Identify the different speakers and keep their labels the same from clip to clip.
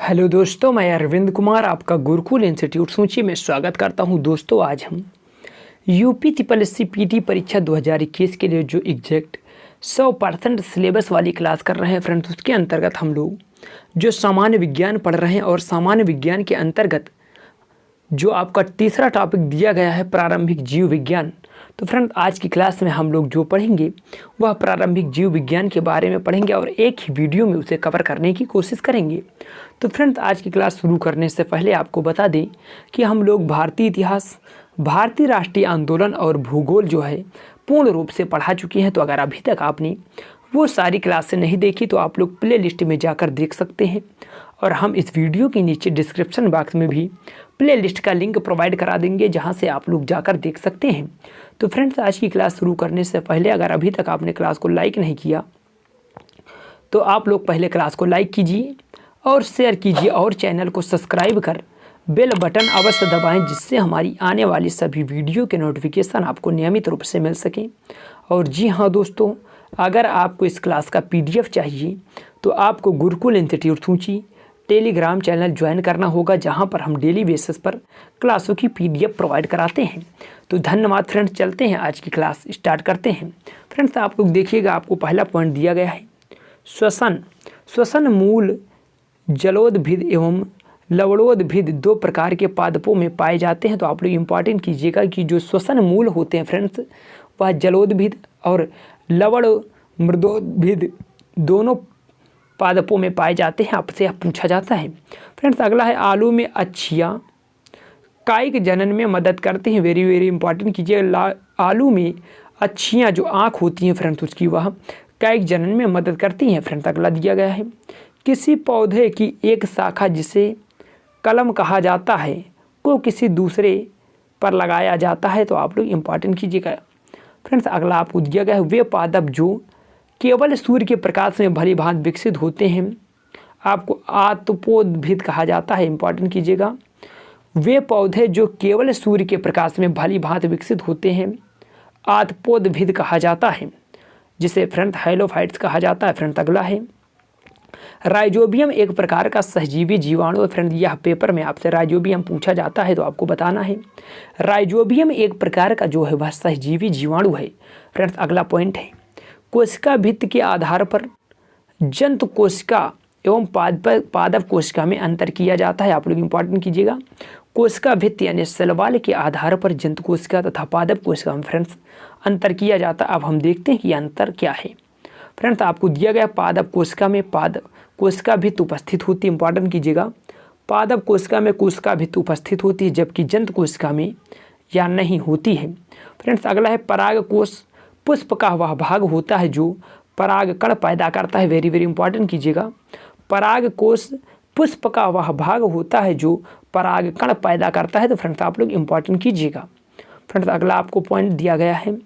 Speaker 1: Hello दोस्तों, मैं अरविंद कुमार आपका गुरुकुल इंस्टीट्यूट सूची में स्वागत करता हूं। दोस्तों, आज हम UP triple S C PT परीक्षा 2021 के लिए जो एग्जैक्ट 100% सिलेबस वाली क्लास कर रहे हैं फ्रेंड्स, उसके अंतर्गत हम लोग जो सामान्य विज्ञान पढ़ रहे हैं और सामान्य विज्ञान के अंतर्गत जो आपका तीसरा टॉपिक दिया गया है प्रारंभिक जीव विज्ञान। तो फ्रेंड, आज की क्लास में हम लोग जो पढ़ेंगे वह प्रारंभिक जीव विज्ञान के बारे में पढ़ेंगे और एक ही वीडियो में उसे कवर करने की कोशिश करेंगे। तो फ्रेंड्स, आज की क्लास शुरू करने से पहले आपको बता दें कि हम लोग भारतीय इतिहास, भारतीय राष्ट्रीय आंदोलन और भूगोल जो है पूर्ण रूप से पढ़ा चुके हैं। तो अगर अभी तक आपने वो सारी क्लासें नहीं देखी तो आप लोग प्ले लिस्ट में जाकर देख सकते हैं, और हम इस वीडियो के नीचे डिस्क्रिप्शन बॉक्स में भी प्ले लिस्ट का लिंक प्रोवाइड करा देंगे, जहां से आप लोग जाकर देख सकते हैं। तो फ्रेंड्स, आज की क्लास शुरू करने से पहले अगर अभी तक आपने क्लास को लाइक नहीं किया तो आप लोग पहले क्लास को लाइक कीजिए और शेयर कीजिए और चैनल को सब्सक्राइब कर बेल बटन अवश्य दबाएं, जिससे हमारी आने वाली सभी वीडियो के नोटिफिकेशन आपको नियमित रूप से मिल सकें। और जी हाँ दोस्तों, अगर आपको इस क्लास का PDF चाहिए तो आपको गुरुकुल इंस्टीट्यूट सूची टेलीग्राम चैनल ज्वाइन करना होगा, जहां पर हम डेली बेसिस पर क्लासों की PDF प्रोवाइड कराते हैं। तो धन्यवाद फ्रेंड्स, चलते हैं आज की क्लास स्टार्ट करते हैं। फ्रेंड्स, आप लोग देखिएगा, आपको पहला पॉइंट दिया गया है श्वसन मूल जलोदभिद एवं लवणोदभिद दो प्रकार के पादपों में पाए जाते हैं। तो आप लोग इम्पॉर्टेंट कीजिएगा कि जो श्वसन मूल होते हैं फ्रेंड्स, वह जलोदभिद और लवण मृदोदभिद दोनों पादपों में पाए जाते हैं। आपसे पूछा जाता है। फ्रेंड्स, अगला है आलू में अच्छियाँ कायिक जनन में मदद करते हैं। वेरी वेरी इंपॉर्टेंट कीजिएगा, आलू में अच्छियाँ जो आँख होती हैं फ्रेंड्स उसकी, वह कायिक जनन में मदद करती हैं। फ्रेंड्स, अगला दिया गया है किसी पौधे की एक शाखा जिसे कलम कहा जाता है को किसी दूसरे पर लगाया जाता है। तो आप लोग इम्पॉर्टेंट कीजिएगा। फ्रेंड्स, अगला आपको दिया गया है वे पादप जो केवल सूर्य के प्रकाश में भली भांति विकसित होते हैं, आपको आतपोदभिद कहा जाता है। इम्पॉर्टेंट कीजिएगा, वे पौधे जो केवल सूर्य के प्रकाश में भली भांति विकसित होते हैं आतपोदभिद कहा जाता है, जिसे फ्रेंड्स हाइलोफाइट्स कहा जाता है। फ्रेंड्स, अगला है राइजोबियम एक प्रकार का सहजीवी जीवाणु है। फ्रेंड्स, यह पेपर में आपसे राइजोबियम पूछा जाता है तो आपको बताना है राइजोबियम एक प्रकार का जो है वह सहजीवी जीवाणु है। फ्रेंड्स, अगला पॉइंट है कोशिका भित्ति के आधार पर जंतु कोशिका एवं पादप कोशिका में अंतर किया जाता है। आप लोग इम्पॉर्टेंट कीजिएगा, कोशिका भित्ति यानी सेलवाल के आधार पर जंतु कोशिका तथा पादप कोशिका में फ्रेंड्स अंतर किया जाता है। अब हम देखते हैं कि अंतर क्या है। फ्रेंड्स, आपको दिया गया पादप कोशिका में पादप कोशिका भित्ति उपस्थित होती है। इंपॉर्टेंट कीजिएगा, पादप कोशिका में कोशिका भित्ति उपस्थित होती है, जबकि जंतु कोशिका में या नहीं होती है। फ्रेंड्स, अगला है पराग कोश पुष्प का वह भाग होता है जो पराग कण पैदा करता है। वेरी वेरी इंपॉर्टेंट कीजिएगा, पराग कोश पुष्प का वह भाग होता है जो पराग कण पैदा करता है। तो फ्रेंड्स, आप लोग इम्पॉर्टेंट कीजिएगा। फ्रेंड्स, अगला आपको पॉइंट दिया गया है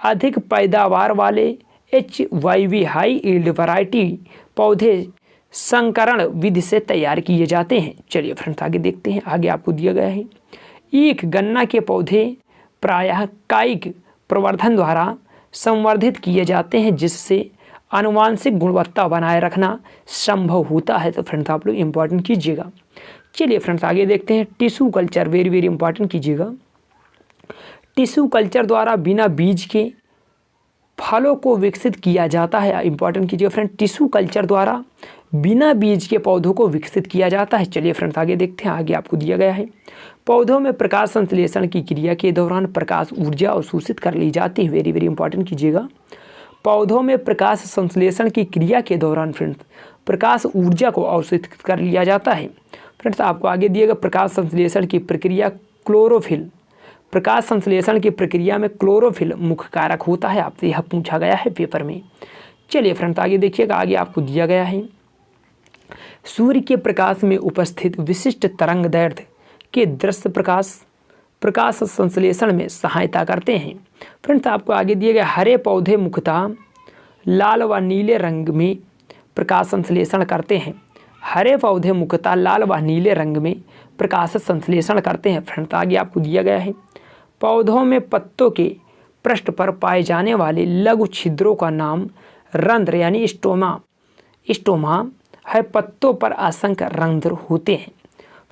Speaker 1: अधिक पैदावार वाले HYV हाई यील्ड वैरायटी पौधे संकरण विधि से तैयार किए जाते हैं। चलिए फ्रेंड्स, आगे देखते हैं। आगे आपको दिया गया है ईख गन्ना के पौधे प्रायः कायिक प्रवर्धन द्वारा संवर्धित किए जाते हैं, जिससे आनुवांशिक गुणवत्ता बनाए रखना संभव होता है। तो फ्रेंड्स, आप लोग इम्पॉर्टेंट कीजिएगा। चलिए फ्रेंड्स, आगे देखते हैं tissue culture. Very very important कीजिएगा, टिश्यू कल्चर द्वारा बिना बीज के फलों को विकसित किया जाता है। इंपॉर्टेंट कीजिएगा फ्रेंड, टिश्यू कल्चर द्वारा बिना बीज के पौधों को विकसित किया जाता है। चलिए फ्रेंड्स, आगे देखते हैं। आगे आपको दिया गया है पौधों में प्रकाश संश्लेषण की क्रिया के दौरान प्रकाश ऊर्जा अवशोषित कर ली जाती है। वेरी वेरी इंपॉर्टेंट कीजिएगा, पौधों में प्रकाश संश्लेषण की क्रिया के दौरान फ्रेंड्स प्रकाश ऊर्जा को अवशोषित कर लिया जाता है। फ्रेंड्स, आपको आगे दिएगा प्रकाश संश्लेषण की प्रक्रिया क्लोरोफिल। प्रकाश संश्लेषण की प्रक्रिया में क्लोरोफिल मुख्य कारक होता है। आपसे यह पूछा गया है पेपर में। चलिए फ्रेंड्स, आगे देखिएगा। आगे आपको दिया गया है सूर्य के प्रकाश में उपस्थित विशिष्ट तरंग दैर्ध्य के दृश्य प्रकाश संश्लेषण में सहायता करते हैं। फ्रेंड्स, आपको आगे दिए गए हरे पौधे मुख्यतः लाल व नीले रंग में प्रकाश संश्लेषण करते हैं। हरे पौधे मुख्यतः लाल व नीले रंग में प्रकाश संश्लेषण करते हैं। फ्रेंड्स, आगे आपको दिया गया है पौधों में पत्तों के पृष्ठ पर पाए जाने वाले लघु छिद्रों का नाम रंध्र यानी स्टोमा है पत्तों पर असंख्य रंध्र होते हैं।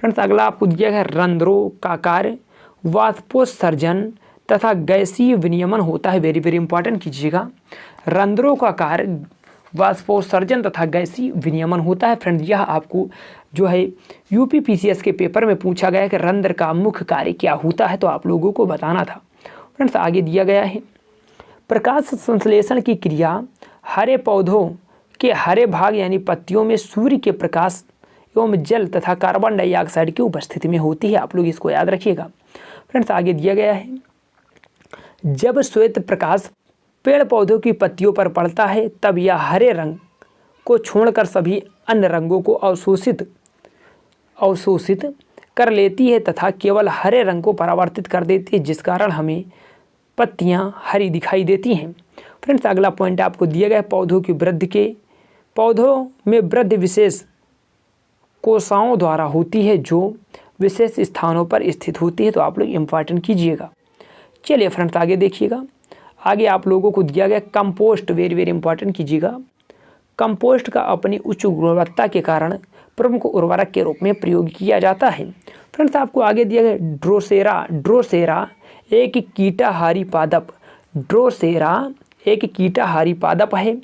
Speaker 1: फ्रेंड्स अगला आपको दिया गया रंध्रों का कार्य वाष्पोत्सर्जन तथा गैसीय विनियमन होता है। वेरी वेरी इंपॉर्टेंट कीजिएगा, रंध्रों का कार्य वाष्पोत्सर्जन तथा गैसीय विनियमन होता है। फ्रेंड्स यह आपको जो है यूपीपीसीएस के पेपर में पूछा गया कि रंध्र का मुख्य कार्य क्या होता है, तो आप लोगों को बताना था। फ्रेंड्स आगे दिया गया है प्रकाश संश्लेषण की क्रिया हरे पौधों के हरे भाग यानी पत्तियों में सूर्य के प्रकाश एवं जल तथा कार्बन डाइऑक्साइड की उपस्थिति में होती है। आप लोग इसको याद रखिएगा। फ्रेंड्स आगे दिया गया है जब श्वेत प्रकाश पेड़ पौधों की पत्तियों पर पड़ता है तब यह हरे रंग को छोड़कर सभी अन्य रंगों को अवशोषित कर लेती है तथा केवल हरे रंग को परावर्तित कर देती है, जिस कारण हमें पत्तियां हरी दिखाई देती हैं। फ्रेंड्स अगला पॉइंट आपको दिया गया पौधों में वृद्धि विशेष कोशिकाओं द्वारा होती है जो विशेष स्थानों पर स्थित होती है, तो आप लोग इम्पॉर्टेंट कीजिएगा। चलिए फ्रेंड्स आगे देखिएगा, आगे आप लोगों को दिया गया कंपोस्ट। वेरी वेरी इंपॉर्टेंट कीजिएगा। कंपोस्ट का अपनी उच्च गुणवत्ता के कारण प्रमुख उर्वरक के रूप में प्रयोग किया जाता है। फ्रेंड्स आपको आगे दिया गया ड्रोसेरा एक कीटाहारी पादप है।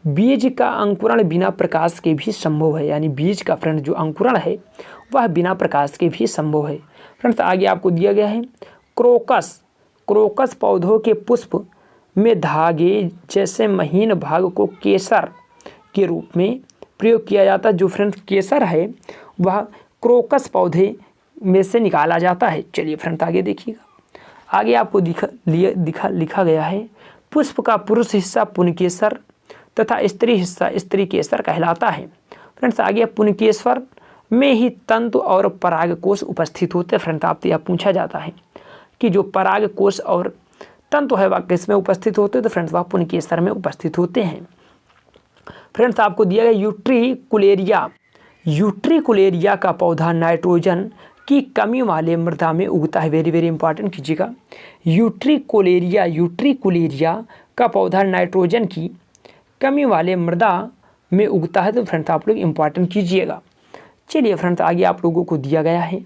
Speaker 1: बीज का अंकुरण बिना प्रकाश के भी संभव है, यानी बीज का फ्रेंड जो अंकुरण है वह बिना प्रकाश के भी संभव है। फ्रेंड्स आगे आपको दिया गया है क्रोकस पौधों के पुष्प में धागे जैसे महीन भाग को केसर के रूप में प्रयोग किया जाता है। जो फ्रेंड्स केसर है वह क्रोकस पौधे में से निकाला जाता है। चलिए फ्रेंड्स आगे देखिएगा, आगे आपको लिखा गया है पुष्प का पुरुष हिस्सा पुंकेसर तथा स्त्री हिस्सा स्त्री केसर कहलाता है। फ्रेंड्स आगे पुंकेसर में ही तंतु और परागकोश उपस्थित होते हैं। फ्रेंड्स आपसे यह पूछा जाता है कि जो परागकोश और तंतु है वह किसमें उपस्थित होते हैं, तो फ्रेंड्स वह पुंकेसर में उपस्थित होते हैं। फ्रेंड्स आपको दिया गया यूट्रिकुलेरिया का पौधा नाइट्रोजन की कमी वाले मृदा में उगता है। वेरी वेरी इंपॉर्टेंट कीजिएगा, यूट्रिकुलेरिया का पौधा नाइट्रोजन की कमी वाले मृदा में उगता है, तो फ्रेंड्स आप लोग इंपॉर्टेंट कीजिएगा। चलिए फ्रेंड्स आगे आप लोगों को दिया गया है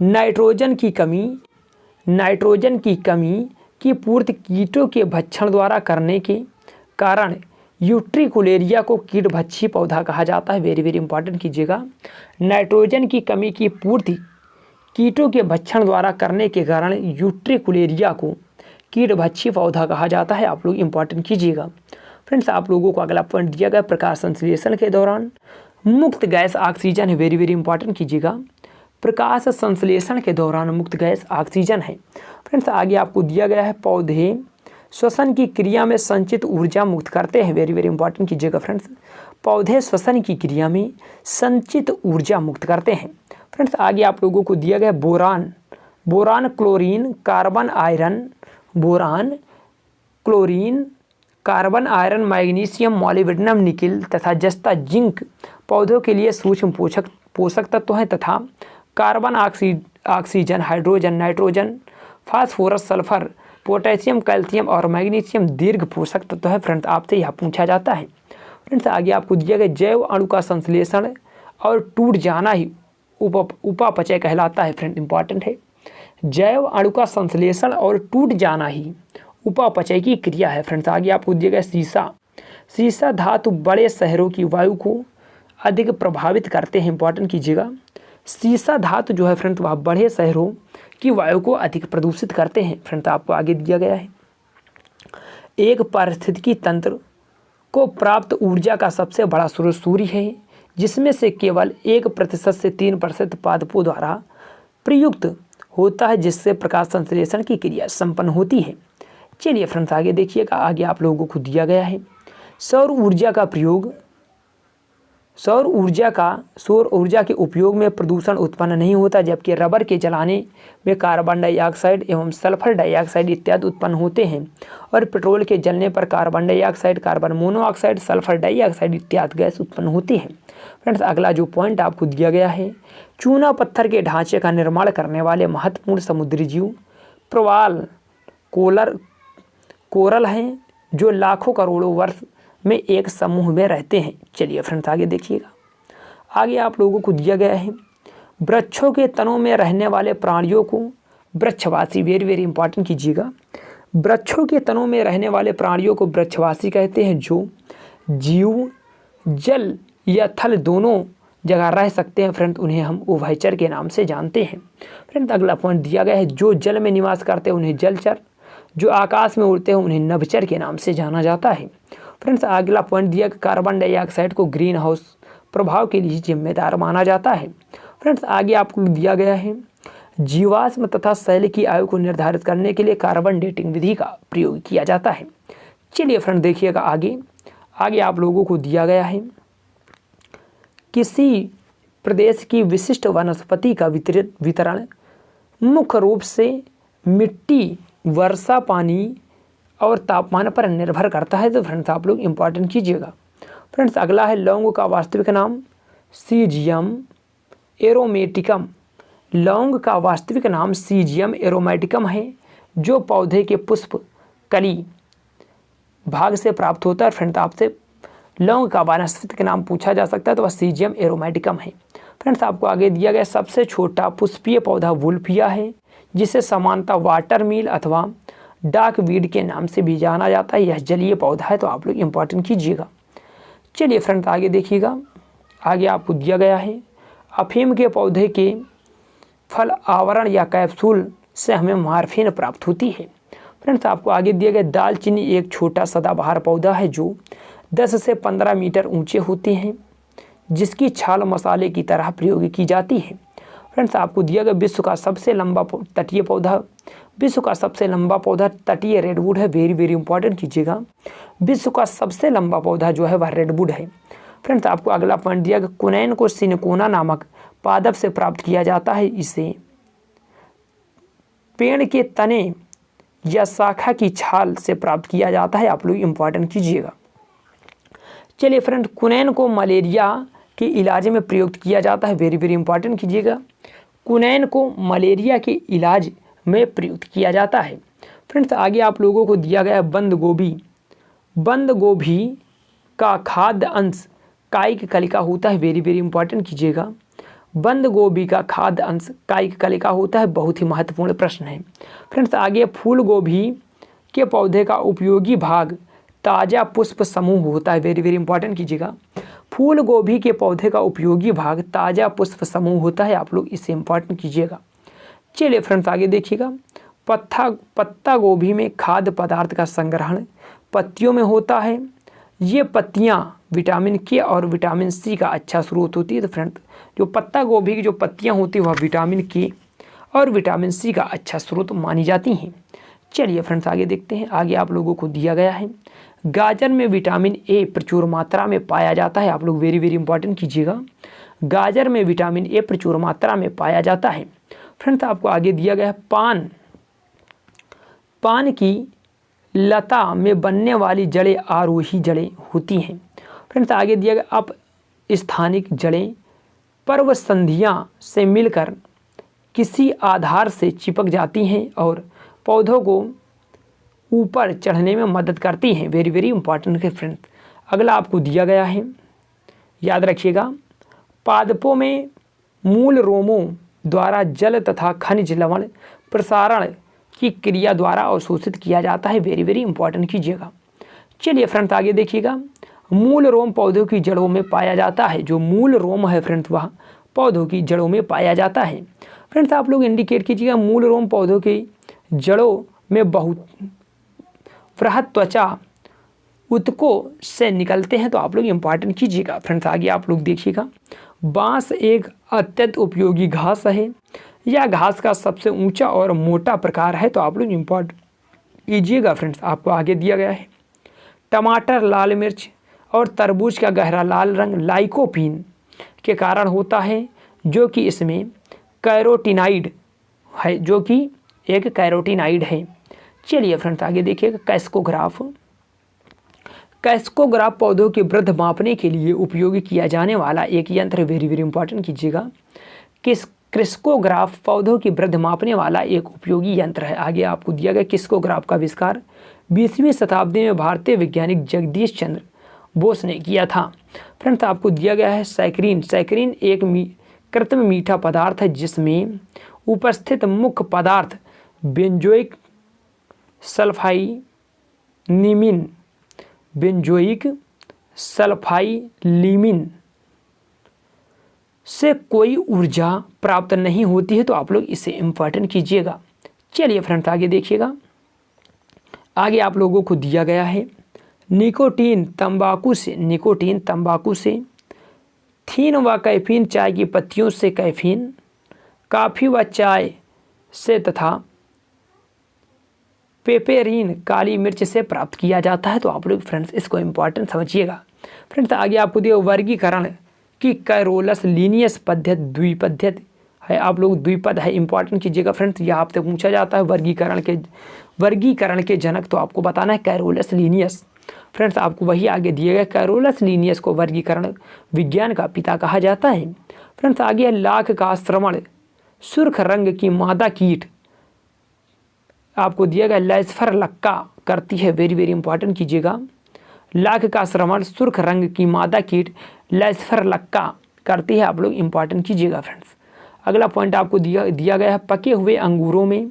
Speaker 1: नाइट्रोजन की कमी की पूर्ति कीटों के भक्षण द्वारा करने के कारण यूट्रिकुलेरिया को कीटभक्षी पौधा कहा जाता है। वेरी वेरी इंपॉर्टेंट कीजिएगा, नाइट्रोजन की कमी की पूर्ति कीटों के भक्षण द्वारा करने के कारण यूट्रिकुलेरिया को कीटभक्षी पौधा कहा जाता है। आप लोग इंपॉर्टेंट कीजिएगा। फ्रेंड्स आप लोगों को अगला पॉइंट दिया गया प्रकाश संश्लेषण के दौरान मुक्त गैस ऑक्सीजन है। वेरी वेरी इंपॉर्टेंट कीजिएगा, प्रकाश संश्लेषण के दौरान मुक्त गैस ऑक्सीजन है। फ्रेंड्स आगे आपको दिया गया है पौधे श्वसन की क्रिया में संचित ऊर्जा मुक्त करते हैं। वेरी वेरी इंपॉर्टेंट कीजिएगा फ्रेंड्स, पौधे श्वसन की क्रिया में संचित ऊर्जा मुक्त करते हैं। फ्रेंड्स आगे आप लोगों को दिया गया boron chlorine carbon iron magnesium molybdenum nickel तथा जस्ता जिंक पौधों के लिए सूक्ष्म पोषक तत्व हैं तथा carbon oxygen hydrogen nitrogen phosphorus sulphur potassium calcium और मैग्नीशियम दीर्घ पोषक तत्व है। फ्रेंड्स आपसे यह पूछा जाता है। फ्रेंड्स आगे आपको दिया गया जैव अणु का संश्लेषण और टूट जाना ही उपापचय कहलाता है। फ्रेंड इंपॉर्टेंट है, जैव अणु का संश्लेषण और टूट जाना ही उपापचय की क्रिया है। फ्रेंड्स आगे आपको दिया गया सीसा धातु बड़े शहरों की वायु को अधिक प्रभावित करते हैं। इंपॉर्टेंट कीजिएगा, सीसा धातु जो है फ्रेंड्स वह बड़े शहरों की वायु को अधिक प्रदूषित करते हैं। फ्रेंड्स आपको आगे दिया गया है एक पारिस्थितिकी तंत्र को प्राप्त ऊर्जा का सबसे बड़ा स्रोत सूर्य है, जिसमें से केवल 1% से 3% पादपों द्वारा प्रयुक्त होता है, जिससे प्रकाश संश्लेषण की क्रिया संपन्न होती है। चलिए फ्रेंड्स आगे देखिएगा, आगे आप लोगों को दिया गया है सौर ऊर्जा के उपयोग में प्रदूषण उत्पन्न नहीं होता, जबकि रबर के जलाने में कार्बन डाइऑक्साइड एवं सल्फर डाइऑक्साइड इत्यादि उत्पन्न होते हैं और पेट्रोल के जलने पर carbon dioxide carbon monoxide sulphur dioxide इत्यादि गैस उत्पन्न होती है। फ्रेंड्स अगला जो पॉइंट आपको दिया गया है चूना पत्थर के ढांचे का निर्माण करने वाले महत्वपूर्ण समुद्री जीव प्रवाल कोरल हैं, जो लाखों करोड़ों वर्ष में एक समूह में रहते हैं। चलिए फ्रेंड्स आगे देखिएगा। आगे आप लोगों को दिया गया है वृक्षों के तनों में रहने वाले प्राणियों को वृक्षवासी, वेरी वेरी इंपॉर्टेंट कीजिएगा। वृक्षों के तनों में रहने वाले प्राणियों को वृक्षवासी कहते हैं, जो जीव जल या थल दोनों जगह रह सकते हैं। फ्रेंड उन्हें हम उभयचर के नाम से जानते हैं। फ्रेंड अगला पॉइंट दिया गया है जो जल में निवास करते हैं उन्हें जलचर, जो आकाश में उड़ते हैं उन्हें नभचर के नाम से जाना जाता है। फ्रेंड्स अगला पॉइंट दिया कि कार्बन डाइऑक्साइड को ग्रीन हाउस प्रभाव के लिए जिम्मेदार माना जाता है। फ्रेंड्स आगे आपको दिया गया है जीवाश्म तथा शैल की आयु को निर्धारित करने के लिए कार्बन डेटिंग विधि का प्रयोग किया जाता है। चलिए फ्रेंड देखिएगा आगे आप लोगों को दिया गया है किसी प्रदेश की विशिष्ट वनस्पति का वितरण मुख्य रूप से मिट्टी, वर्षा, पानी और तापमान पर निर्भर करता है। तो फ्रेंड्स आप लोग इंपॉर्टेंट कीजिएगा। फ्रेंड्स अगला है लौंग का वास्तविक नाम सीजियम एरोमेटिकम। लौंग का वास्तविक नाम सीजियम एरोमेटिकम है, जो पौधे के पुष्प कली भाग से प्राप्त होता है। फ्रेंड्स आपसे लौंग का वानस्पतिक नाम पूछा जा सकता है तो वह सीजियम एरोमेटिकम है। फ्रेंड्स आपको आगे दिया गया सबसे छोटा पुष्पीय पौधा वुल्फिया है, जिसे समानता वाटर मील अथवा डाक वीड के नाम से भी जाना जाता है। यह जलीय पौधा है, तो आप लोग इंपॉर्टेंट कीजिएगा। चलिए फ्रेंड्स आगे देखिएगा। आगे आपको दिया गया है अफीम के पौधे के फल आवरण या कैप्सूल से हमें मॉर्फिन प्राप्त होती है। फ्रेंड्स आपको आगे दिया गया दालचीनी एक छोटा सदाबहार पौधा है जो 10 से 15 मीटर ऊंचे होते हैं, जिसकी छाल मसाले की तरह प्रयोग की जाती है। फ्रेंड्स आपको दिया गया विश्व का सबसे लंबा तटीय रेडवुड है। वेरी वेरी इंपॉर्टेंट कीजिएगा। विश्व का सबसे लंबा पौधा जो है वह रेडवुड है। फ्रेंड्स आपको अगला पॉइंट दिया गया कुनैन को सिनकोना नामक पादप से प्राप्त किया जाता है। इसे पेड़ के तने या शाखा की छाल से प्राप्त किया जाता है। आप लोग इंपॉर्टेंट कीजिएगा। चलिए फ्रेंड कुनैन को मलेरिया के इलाज में प्रयुक्त किया जाता है। वेरी वेरी इंपॉर्टेंट कीजिएगा। कुनैन को मलेरिया के इलाज में प्रयुक्त किया जाता है। फ्रेंड्स आगे आप लोगों को दिया गया बंद गोभी का खाद्य अंश कायिक कलिका होता है। वेरी वेरी इंपॉर्टेंट कीजिएगा। बंद गोभी का खाद्य अंश कायिक कलिका होता है। बहुत ही महत्वपूर्ण प्रश्न है। फ्रेंड्स आगे फूल गोभी के पौधे का उपयोगी भाग ताज़ा पुष्प समूह होता है। वेरी वेरी इंपॉर्टेंट कीजिएगा। फूल गोभी के पौधे का उपयोगी भाग ताज़ा पुष्प समूह होता है। आप लोग इसे इंपॉर्टेंट कीजिएगा। चलिए फ्रेंड्स आगे देखिएगा। पत्ता गोभी में खाद्य पदार्थ का संग्रहण पत्तियों में होता है। ये पत्तियां विटामिन के और विटामिन सी का अच्छा स्रोत होती है। तो फ्रेंड जो पत्ता गोभी की जो पत्तियां होती है वह विटामिन के और विटामिन सी का अच्छा स्रोत मानी जाती हैं। चलिए फ्रेंड्स आगे देखते हैं। आगे आप लोगों को दिया गया है गाजर में विटामिन ए प्रचुर मात्रा में पाया जाता है। आप लोग वेरी वेरी इंपॉर्टेंट कीजिएगा। गाजर में विटामिन ए प्रचुर मात्रा में पाया जाता है। फ्रेंड्स आपको आगे दिया गया है पान की लता में बनने वाली जड़ें आरोही जड़ें होती हैं। फ्रेंड्स आगे दिया गया अब स्थानिक जड़ें पर्व संधियां से मिलकर किसी आधार से चिपक जाती हैं और पौधों को ऊपर चढ़ने में मदद करती हैं। वेरी वेरी इंपॉर्टेंट है फ्रेंड्स। अगला आपको दिया गया है, याद रखिएगा, पादपों में मूल रोमों द्वारा जल तथा खनिज लवण प्रसारण की क्रिया द्वारा अवशोषित किया जाता है। वेरी वेरी इंपॉर्टेंट कीजिएगा। चलिए फ्रेंड्स आगे देखिएगा। मूल रोम पौधों की जड़ों में पाया जाता है। जो मूल रोम है फ्रेंड्स वह पौधों की जड़ों में पाया जाता है। फ्रेंड्स आप लोग इंडिकेट कीजिएगा मूल रोम पौधों की जड़ों में बहुत वृहत त्वचा उत्तकों से निकलते हैं। तो आप लोग इंपॉर्टेंट कीजिएगा। फ्रेंड्स आगे आप लोग देखिएगा। बांस एक अत्यंत उपयोगी घास है। यह घास का सबसे ऊंचा और मोटा प्रकार है। तो आप लोग इंपॉर्टेंट कीजिएगा। फ्रेंड्स आपको आगे दिया गया है टमाटर, लाल मिर्च और तरबूज का गहरा लाल रंग लाइकोपीन के कारण होता है, जो कि इसमें कैरोटीनाइड है, जो कि एक कैरोटीनाइड है। चलिए फ्रेंड्स आगे देखिएगा। कैस्कोग्राफ पौधों की वृद्धि मापने के लिए उपयोग किया जाने वाला एक यंत्र। वेरी वेरी इंपॉर्टेंट कीजिएगा। क्रिस्कोग्राफ पौधों की वृद्धि मापने वाला एक उपयोगी यंत्र है। आगे आपको दिया गया क्रिस्कोग्राफ का आविष्कार 20वीं शताब्दी में भारतीय वैज्ञानिक जगदीश चंद्र बोस ने किया था। फ्रेंड्स आपको दिया गया है सैकरीन। सैकरीन एक कृत्रिम मीठा पदार्थ है जिसमें उपस्थित मुख्य पदार्थ बेंजोइक सल्फाइलिमिन से कोई ऊर्जा प्राप्त नहीं होती है, तो आप लोग इसे इंपॉर्टेंट कीजिएगा। चलिए फ्रेंड्स आगे देखिएगा। आगे आप लोगों को दिया गया है निकोटीन तंबाकू से, थीन व कैफीन चाय की पत्तियों से कैफीन, कॉफ़ी व चाय से तथा पेपेरिन काली मिर्च से प्राप्त किया जाता है। तो आप लोग फ्रेंड्स इसको इंपॉर्टेंट समझिएगा। फ्रेंड्स आगे आपको दिया वर्गीकरण की कैरोलस लीनियस पद्धति द्विपद्धति है, आप लोग द्विपद है इंपॉर्टेंट कीजिएगा। फ्रेंड्स यह आपसे पूछा जाता है वर्गीकरण के जनक, तो आपको बताना है कैरोलस लीनियस। फ्रेंड्स आपको वही आगे दिए गए कैरोलस लीनियस को वर्गीकरण विज्ञान का पिता कहा जाता है। फ्रेंड्स आगे है लाख का श्रवण सुर्ख रंग की मादा कीट, आपको दिया गया लैसफर लक्का करती है, वेरी वेरी इंपॉर्टेंट कीजिएगा। लाख का श्रवण सुर्ख रंग की मादा कीट लैसफर लक्का करती है, आप लोग इंपॉर्टेंट कीजिएगा। फ्रेंड्स अगला पॉइंट आपको दिया गया है पके हुए अंगूरों में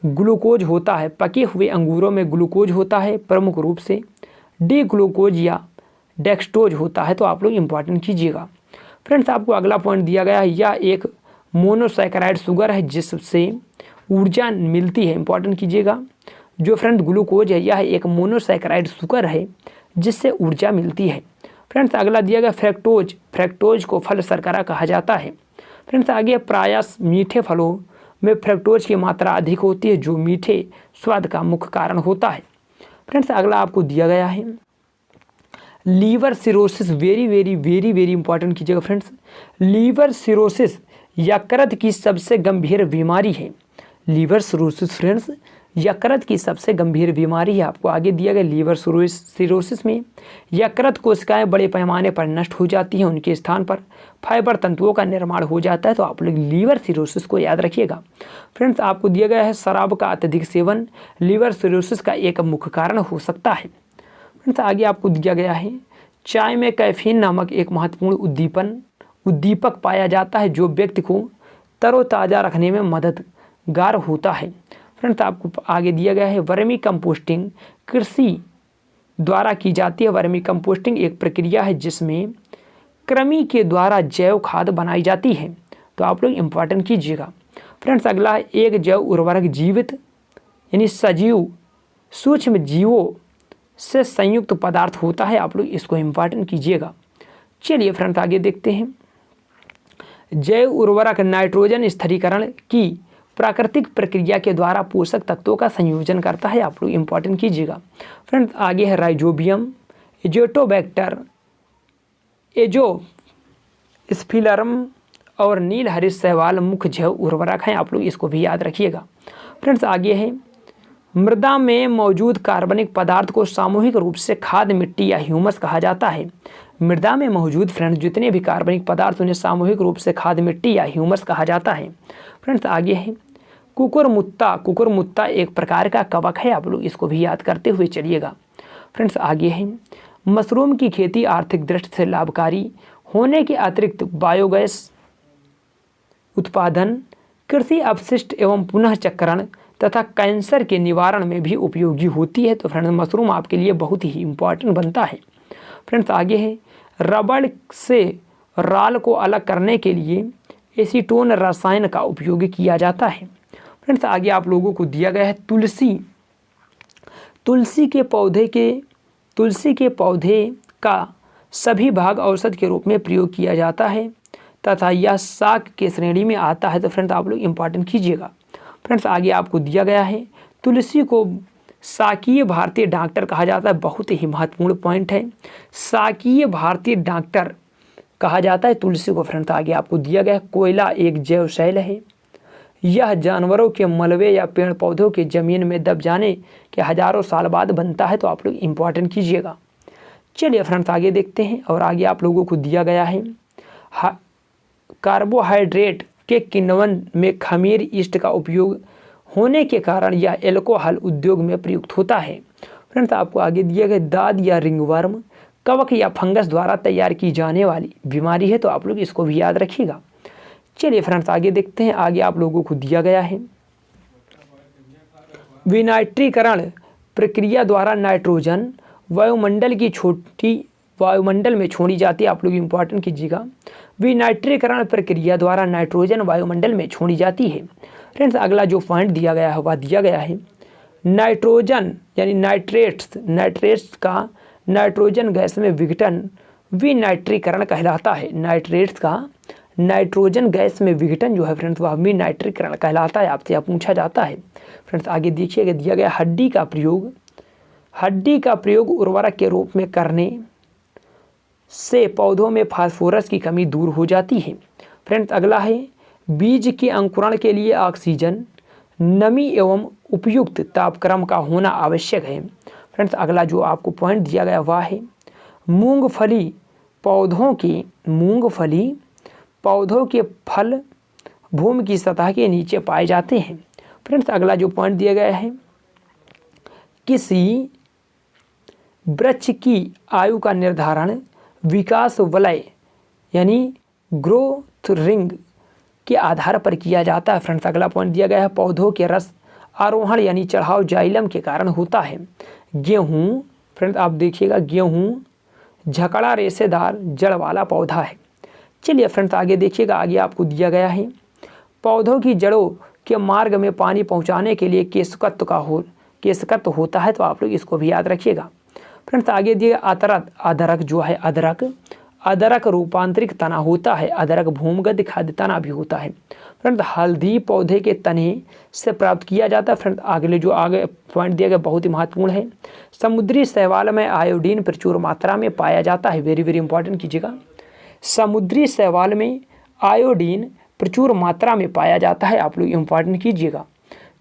Speaker 1: ग्लूकोज होता है। पके हुए अंगूरों में ग्लूकोज होता है, प्रमुख रूप से डी ग्लूकोज या डेक्सट्रोज होता है, तो आप लोग इंपॉर्टेंट कीजिएगा। फ्रेंड्स आपको अगला पॉइंट दिया गया है यह एक मोनोसैकेराइड शुगर है जिससे ऊर्जा मिलती है, इंपॉर्टेंट कीजिएगा। जो फ्रेंड ग्लूकोज है यह एक मोनोसैकेराइड शुगर है जिससे ऊर्जा मिलती है। फ्रेंड्स अगला दिया गया फ्रैक्टोज को फल शर्करा कहा जाता है। फ्रेंड्स आगे प्रायस मीठे फलों में फ्रैक्टोज की मात्रा अधिक होती है जो मीठे स्वाद का मुख्य कारण होता है। फ्रेंड्स अगला आपको दिया गया है liver cirrhosis, very very very very important कीजिएगा। फ्रेंड्स लीवर सिरोसिस यकृत की सबसे गंभीर बीमारी है। लीवर सिरोसिस फ्रेंड्स यकृत की सबसे गंभीर बीमारी है। आपको आगे दिया गया लीवर सिरोसिस में यकृत कोशिकाएं बड़े पैमाने पर नष्ट हो जाती हैं, उनके स्थान पर फाइबर तंतुओं का निर्माण हो जाता है, तो आप लोग लीवर सिरोसिस को याद रखिएगा। फ्रेंड्स आपको दिया गया है शराब का अत्यधिक सेवन लीवर सिरोसिस का एक मुख्य कारण हो सकता है। फ्रेंड्स आगे आपको दिया गया है चाय में कैफीन नामक एक महत्वपूर्ण उद्दीपक पाया जाता है जो व्यक्ति को तरोताज़ा रखने में मददगार होता है। फ्रेंड्स आपको आगे दिया गया है वर्मी कंपोस्टिंग कृषि द्वारा की जाती है। वर्मी कंपोस्टिंग एक प्रक्रिया है जिसमें कृमि के द्वारा जैव खाद बनाई जाती है, तो आप लोग इंपॉर्टेंट कीजिएगा। फ्रेंड्स अगला है एक जैव उर्वरक जीवित यानी सजीव सूक्ष्म जीवों से संयुक्त पदार्थ होता है, आप लोग इसको इंपॉर्टेंट कीजिएगा। चलिए फ्रेंड्स आगे देखते हैं जैव उर्वरक नाइट्रोजन स्थिरीकरण की प्राकृतिक प्रक्रिया के द्वारा पोषक तत्वों का संयोजन करता है, आप लोग इंपॉर्टेंट कीजिएगा। फ्रेंड्स आगे है राइजोबियम एजोटोबैक्टर एजोस्पिलरम और नील हरित शैवाल मुख्य जैव उर्वरक हैं, आप लोग इसको भी याद रखिएगा। फ्रेंड्स आगे है मृदा में मौजूद कार्बनिक पदार्थ को सामूहिक रूप से खाद मिट्टी या ह्यूमस कहा जाता है। मृदा में मौजूद फ्रेंड्स जितने भी कार्बनिक पदार्थ उन्हें सामूहिक रूप से खाद मिट्टी या ह्यूमस कहा जाता है। फ्रेंड्स आगे है कुकुरमुत्ता एक प्रकार का कवक है, आप लोग इसको भी याद करते हुए चलिएगा। फ्रेंड्स आगे है मशरूम की खेती आर्थिक दृष्टि से लाभकारी होने के अतिरिक्त बायोगैस उत्पादन कृषि अपशिष्ट एवं पुनः चक्रण तथा कैंसर के निवारण में भी उपयोगी होती है, तो फ्रेंड्स मशरूम आपके लिए बहुत ही इंपॉर्टेंट बनता है। फ्रेंड्स आगे है रबड़ से राल को अलग करने के लिए एसीटोन रसायन का उपयोग किया जाता है। फ्रेंड्स आगे आप लोगों को दिया गया है तुलसी के पौधे का सभी भाग औषध के रूप में प्रयोग किया जाता है तथा यह शाक के श्रेणी में आता है, तो फ्रेंड्स आप लोग इंपॉर्टेंट कीजिएगा। फ्रेंड्स आगे आपको दिया गया है तुलसी को शाकीय भारतीय डॉक्टर कहा जाता है, बहुत ही महत्वपूर्ण पॉइंट है, शाकीय भारतीय डॉक्टर कहा जाता है तुलसी को। फ्रेंड्स आगे आपको दिया गया है कोयला एक जैव शैल है, यह जानवरों के मलबे या पेड़ पौधों के जमीन में दब जाने के हजारों साल बाद बनता है, तो आप लोग इंपॉर्टेंट कीजिएगा। चलिए फ्रेंड्स आगे देखते हैं, और आगे आप लोगों को दिया गया है कार्बोहाइड्रेट के किण्वन में खमीर ईस्ट का उपयोग होने के कारण यह एल्कोहल उद्योग में प्रयुक्त होता है। फ्रेंड्स आपको आगे दिया गया दाद या रिंगवर्म कवक या फंगस द्वारा तैयार की जाने वाली बीमारी है, तो आप लोग इसको भी याद रखिएगा। चलिए फ्रेंड्स आगे देखते हैं। आगे आप लोगों को दिया गया है विनाइट्रीकरण प्रक्रिया द्वारा नाइट्रोजन वायुमंडल में छोड़ी जाती है। आप लोग इंपॉर्टेंट कीजिएगा, विनाइट्रीकरण प्रक्रिया द्वारा नाइट्रोजन वायुमंडल में छोड़ी जाती है। फ्रेंड्स अगला जो पॉइंट दिया गया है वह दिया गया है नाइट्रोजन यानी नाइट्रेट्स का नाइट्रोजन गैस में विघटन विनाइट्रीकरण कहलाता है। नाइट्रेट्स का नाइट्रोजन गैस में विघटन जो है फ्रेंड्स वह विनाइट्रीकरण कहलाता है। आपसे पूछा जाता है। फ्रेंड्स आगे देखिएगा, दिया गया हड्डी का प्रयोग उर्वरक के रूप में करने से पौधों में फास्फोरस की कमी दूर हो जाती है। फ्रेंड्स अगला है बीज के अंकुरण के लिए ऑक्सीजन, नमी एवं उपयुक्त तापक्रम का होना आवश्यक है। फ्रेंड्स अगला जो आपको पॉइंट दिया गया वह है मूंगफली पौधों के फल भूमि की सतह के नीचे पाए जाते हैं। फ्रेंड्स अगला जो पॉइंट दिया गया है किसी वृक्ष की आयु का निर्धारण विकास वलय यानी ग्रोथ रिंग के आधार पर किया जाता है। फ्रेंड्स अगला पॉइंट दिया गया है पौधों के रस आरोहण यानी चढ़ाव जाइलम के कारण होता है। गेहूँ, फ्रेंड्स आप देखिएगा गेहूँ झकड़ा रेशेदार जड़ वाला पौधा है। चलिए फ्रेंड्स आगे देखिएगा, आगे आपको दिया गया है पौधों की जड़ों के मार्ग में पानी पहुंचाने के लिए केशकत्व होता है, तो आप लोग इसको भी याद रखिएगा। फ्रेंड्स आगे दिए अदरक रूपांतरित तना होता है। अदरक भूमिगत खाद्य तना भी होता है। फ्रेंड्स हल्दी पौधे के तने से प्राप्त किया जाता है। फ्रेंड्स आगे पॉइंट दिया गया बहुत ही महत्वपूर्ण है समुद्री शैवाल में आयोडीन प्रचुर मात्रा में पाया जाता है। वेरी वेरी इंपॉर्टेंट कीजिएगा, समुद्री शैवाल में आयोडीन प्रचुर मात्रा में पाया जाता है। आप लोग इंपॉर्टेंट कीजिएगा।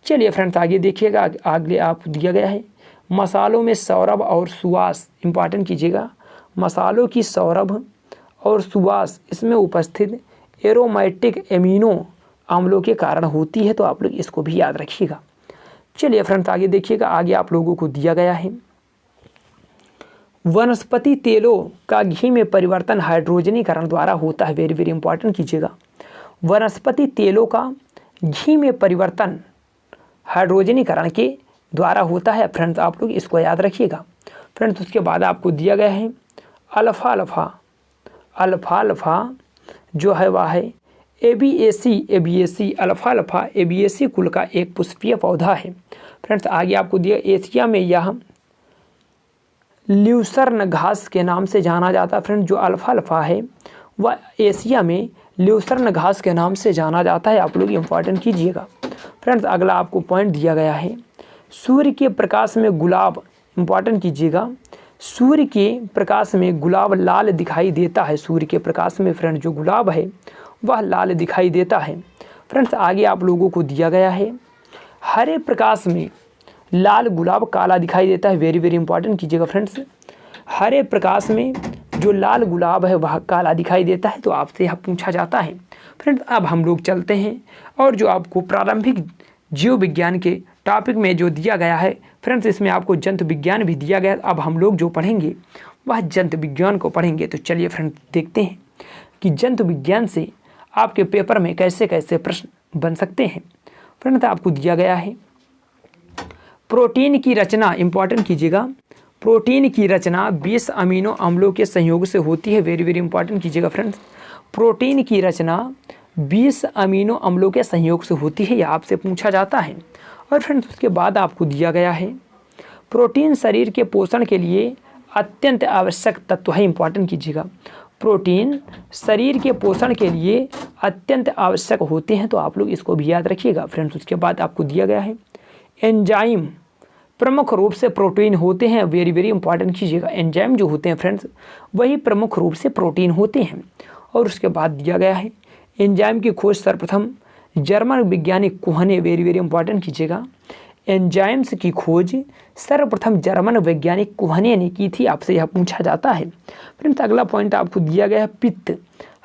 Speaker 1: चलिए फ्रेंड्स आगे देखिएगा, आगे आप दिया गया है मसालों में सौरभ और सुवास। इंपॉर्टेंट कीजिएगा, मसालों की सौरभ और सुवास इसमें उपस्थित एरोमेटिक एमिनो अम्लों के कारण होती है, तो आप लोग इसको भी याद रखिएगा। चलिए फ्रेंड्स आगे देखिएगा, आगे आप लोगों को दिया गया है वनस्पति तेलों का घी में परिवर्तन हाइड्रोजनीकरण द्वारा होता है। वेरी वेरी इंपॉर्टेंट कीजिएगा, वनस्पति तेलों का घी में परिवर्तन हाइड्रोजनीकरण के द्वारा होता है। फ्रेंड्स आप लोग इसको याद रखिएगा। फ्रेंड्स उसके बाद आपको दिया गया है अल्फा जो है वह है एबिएसी कुल का एक पुष्पीय पौधा है। फ्रेंड्स आगे आपको दिया एशिया में यह ल्यूसर्न घास के नाम से जाना जाता है। फ्रेंड्स जो अल्फा है वह एशिया में ल्यूसर्न घास के नाम से जाना जाता है। आप लोग इंपॉर्टेंट कीजिएगा। फ्रेंड्स अगला आपको पॉइंट दिया गया है सूर्य के प्रकाश में गुलाब। इंपॉर्टेंट कीजिएगा, सूर्य के प्रकाश में गुलाब लाल दिखाई देता है। सूर्य के प्रकाश में फ्रेंड्स जो गुलाब है वह लाल दिखाई देता है। फ्रेंड्स आगे आप लोगों को दिया गया है हरे प्रकाश में लाल गुलाब काला दिखाई देता है। वेरी वेरी इंपॉर्टेंट कीजिएगा फ्रेंड्स, हरे प्रकाश में जो लाल गुलाब है वह काला दिखाई देता है, तो आपसे यह पूछा जाता है। फ्रेंड्स अब हम लोग चलते हैं और जो आपको प्रारंभिक जीव विज्ञान के टॉपिक में जो दिया गया है फ्रेंड्स इसमें आपको जंतु विज्ञान भी दिया गया। अब हम लोग जो पढ़ेंगे वह जंतु विज्ञान को पढ़ेंगे। तो चलिए फ्रेंड्स देखते हैं कि जंतु विज्ञान से आपके पेपर में कैसे कैसे प्रश्न बन सकते हैं। फ्रेंड्स आपको दिया गया है प्रोटीन की रचना। इंपॉर्टेंट कीजिएगा, प्रोटीन की रचना 20 अमीनो अम्लों के संयोग से होती है। वेरी वेरी इंपॉर्टेंट कीजिएगा फ्रेंड्स, प्रोटीन की रचना 20 अमीनो अम्लों के संयोग से होती है, यह आपसे पूछा जाता है। और फ्रेंड्स उसके बाद आपको दिया गया है प्रोटीन शरीर के पोषण के लिए अत्यंत आवश्यक तत्व है। इंपॉर्टेंट कीजिएगा, प्रोटीन शरीर के पोषण के लिए अत्यंत आवश्यक होते हैं, तो आप लोग इसको भी याद रखिएगा। फ्रेंड्स उसके बाद आपको दिया गया है एंजाइम प्रमुख रूप से प्रोटीन होते हैं। वेरी वेरी इंपॉर्टेंट कीजिएगा, एंजाइम जो होते हैं फ्रेंड्स वही प्रमुख रूप से प्रोटीन होते हैं। और उसके बाद दिया गया है एंजाइम की खोज सर्वप्रथम जर्मन वैज्ञानिक कोह ने। वेरी वेरी इंपॉर्टेंट कीजिएगा, एंजाइम्स की खोज सर्वप्रथम जर्मन वैज्ञानिक कोह ने की थी, आपसे यह पूछा जाता है। फ्रेंड्स अगला पॉइंट आपको दिया गया है पित्त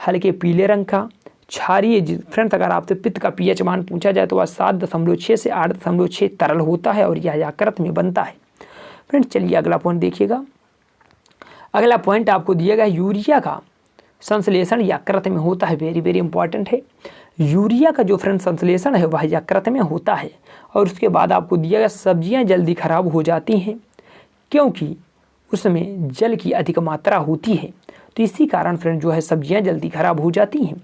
Speaker 1: हल्के पीले रंग का क्षारीय। फ्रेंड्स अगर आपसे पित्त का पीएच मान पूछा जाए तो वह 7.6 से 8.6 तरल होता है और यह यकृत में बनता है। फ्रेंड्स चलिए अगला पॉइंट देखिएगा, अगला पॉइंट आपको दिया गया यूरिया का संश्लेषण यकृत में होता है, वेरी वेरी इंपॉर्टेंट है। यूरिया का जो फ्रेंड संश्लेषण है वह यकृत में होता है। और उसके बाद आपको दिया गया सब्जियां जल्दी खराब हो जाती हैं क्योंकि उसमें जल की अधिक मात्रा होती है, तो इसी कारण फ्रेंड जो है सब्जियां जल्दी खराब हो जाती हैं।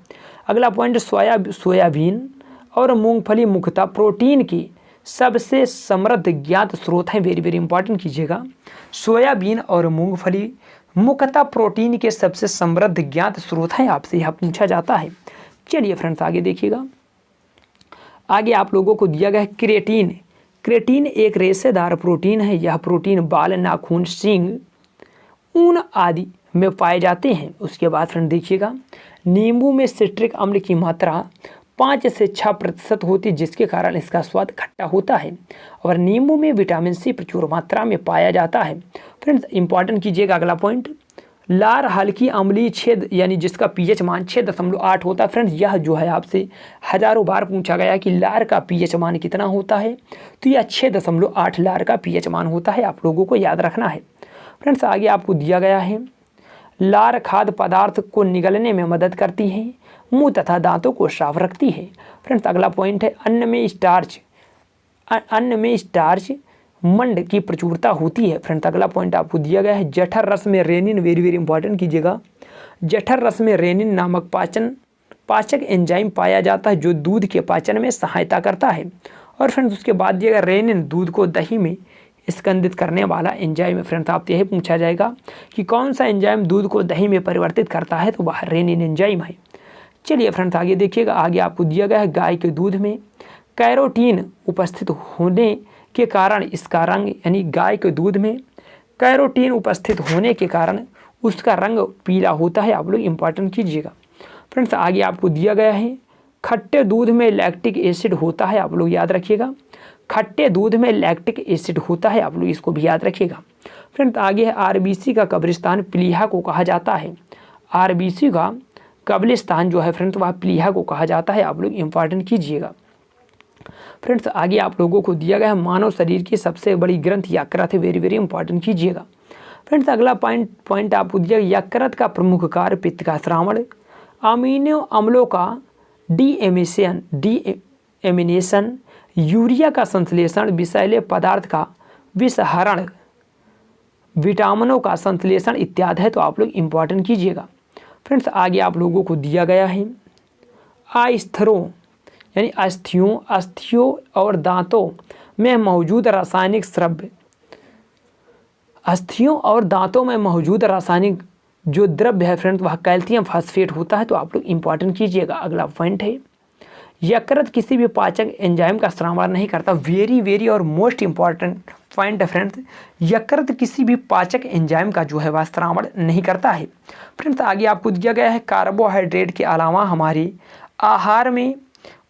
Speaker 1: अगला पॉइंट सोयाबीन और मूंगफली मुख्यतः प्रोटीन की सबसे समृद्ध ज्ञात स्रोत हैं, वेरी वेरी इंपॉर्टेंट कीजिएगा। सोयाबीन और मूंगफली मुख्यतः प्रोटीन के सबसे समृद्ध ज्ञात स्रोत हैं, आपसे यह पूछा जाता है। चलिए फ्रेंड्स आगे देखिएगा। आगे आप लोगों को दिया गया है क्रेटीन। क्रेटीन एक रेशेदार प्रोटीन है। यह प्रोटीन बाल, नाखून, सींग, ऊन आदि में पाए जाते हैं। उसके बाद फ्रेंड देखिएगा, नींबू में सिट्रिक अम्ल की मात्रा 5 से 6% होती है, जिसके कारण इसका स्वाद खट्टा होता है। और नींबू में विटामिन सी प्रचुर मात्रा में पाया जाता है। फ्रेंड्स इंपॉर्टेंट कीजिएगा अगला पॉइंट, लार हल्की अम्लीय छेद यानी जिसका पीएच मान 6.8 होता है। फ्रेंड्स यह जो है आपसे हजारों बार पूछा गया कि लार का पीएच मान कितना होता है, तो यह 6.8 लार का पीएच मान होता है, आप लोगों को याद रखना है। फ्रेंड्स आगे आपको दिया गया है, लार खाद्य पदार्थ को निगलने में मदद करती है, मुंह तथा दांतों को साफ रखती है। फ्रेंड्स अगला पॉइंट है, अन्न में स्टार्च मंड की प्रचुरता होती है। फ्रेंड्स अगला पॉइंट आपको दिया गया है, जठर रस में रेनिन, वेरी वेरी इंपॉर्टेंट कीजिएगा। जठर रस में रेनिन नामक पाचक एंजाइम पाया जाता है जो दूध के पाचन में सहायता करता है। और फ्रेंड्स उसके बाद दिया गया, रेनिन दूध को दही में स्कंदित करने वाला एंजाइम है। फ्रेंड्स आपसे यही पूछा जाएगा कि कौन सा एंजाइम दूध को दही में परिवर्तित करता है, तो वह रेनिन एंजाइम है। चलिए फ्रेंड्स आगे देखिएगा। आगे आपको दिया गया है, गाय के दूध में कैरोटीन उपस्थित होने के कारण इसका रंग, यानी गाय के दूध में कैरोटीन उपस्थित होने के कारण उसका रंग पीला होता है, आप लोग इंपॉर्टेंट कीजिएगा। फ्रेंड्स आगे आपको दिया गया है, खट्टे दूध में लैक्टिक एसिड होता है, आप लोग याद रखिएगा। खट्टे दूध में लैक्टिक एसिड होता है, आप लोग इसको भी याद रखिएगा। फ्रेंड्स आगे है, आरबीसी का कब्रिस्तान प्लीहा को कहा जाता है। आरबीसी का कब्रिस्तान जो है फ्रेंड्स वह प्लीहा को कहा जाता है, आप लोग इंपॉर्टेंट कीजिएगा। फ्रेंड्स आगे आप लोगों को दिया गया है, मानव शरीर की सबसे बड़ी ग्रंथि यकृत है, वेरी वेरी इंपॉर्टेंट कीजिएगा। फ्रेंड्स अगला पॉइंट आपको दिया गया, यकृत का प्रमुख कार्य पित्त का श्रावण, अमीनो अम्लों का डीएमिनेशन, यूरिया का संश्लेषण, विषैले पदार्थ का विषहरण, विटामिनों का संश्लेषण इत्यादि है, तो आप लोग इंपॉर्टेंट कीजिएगा। फ्रेंड्स आगे आप लोगों को दिया गया है, आस्थरों यानी अस्थियों और दांतों में मौजूद रासायनिक द्रव्य, अस्थियों और दांतों में मौजूद रासायनिक जो द्रव्य है फ्रेंड्स वह कैल्शियम फास्फेट होता है, तो आप लोग इंपॉर्टेंट कीजिएगा। अगला पॉइंट है, यकृत किसी भी पाचक एंजाइम का स्राव नहीं करता, वेरी वेरी और मोस्ट इंपॉर्टेंट पॉइंट है फ्रेंड्स, यकृत किसी भी पाचक एंजाइम का जो है वह श्रावण नहीं करता है। फ्रेंड्स आगे आपको दिया गया है, कार्बोहाइड्रेट के अलावा हमारे आहार में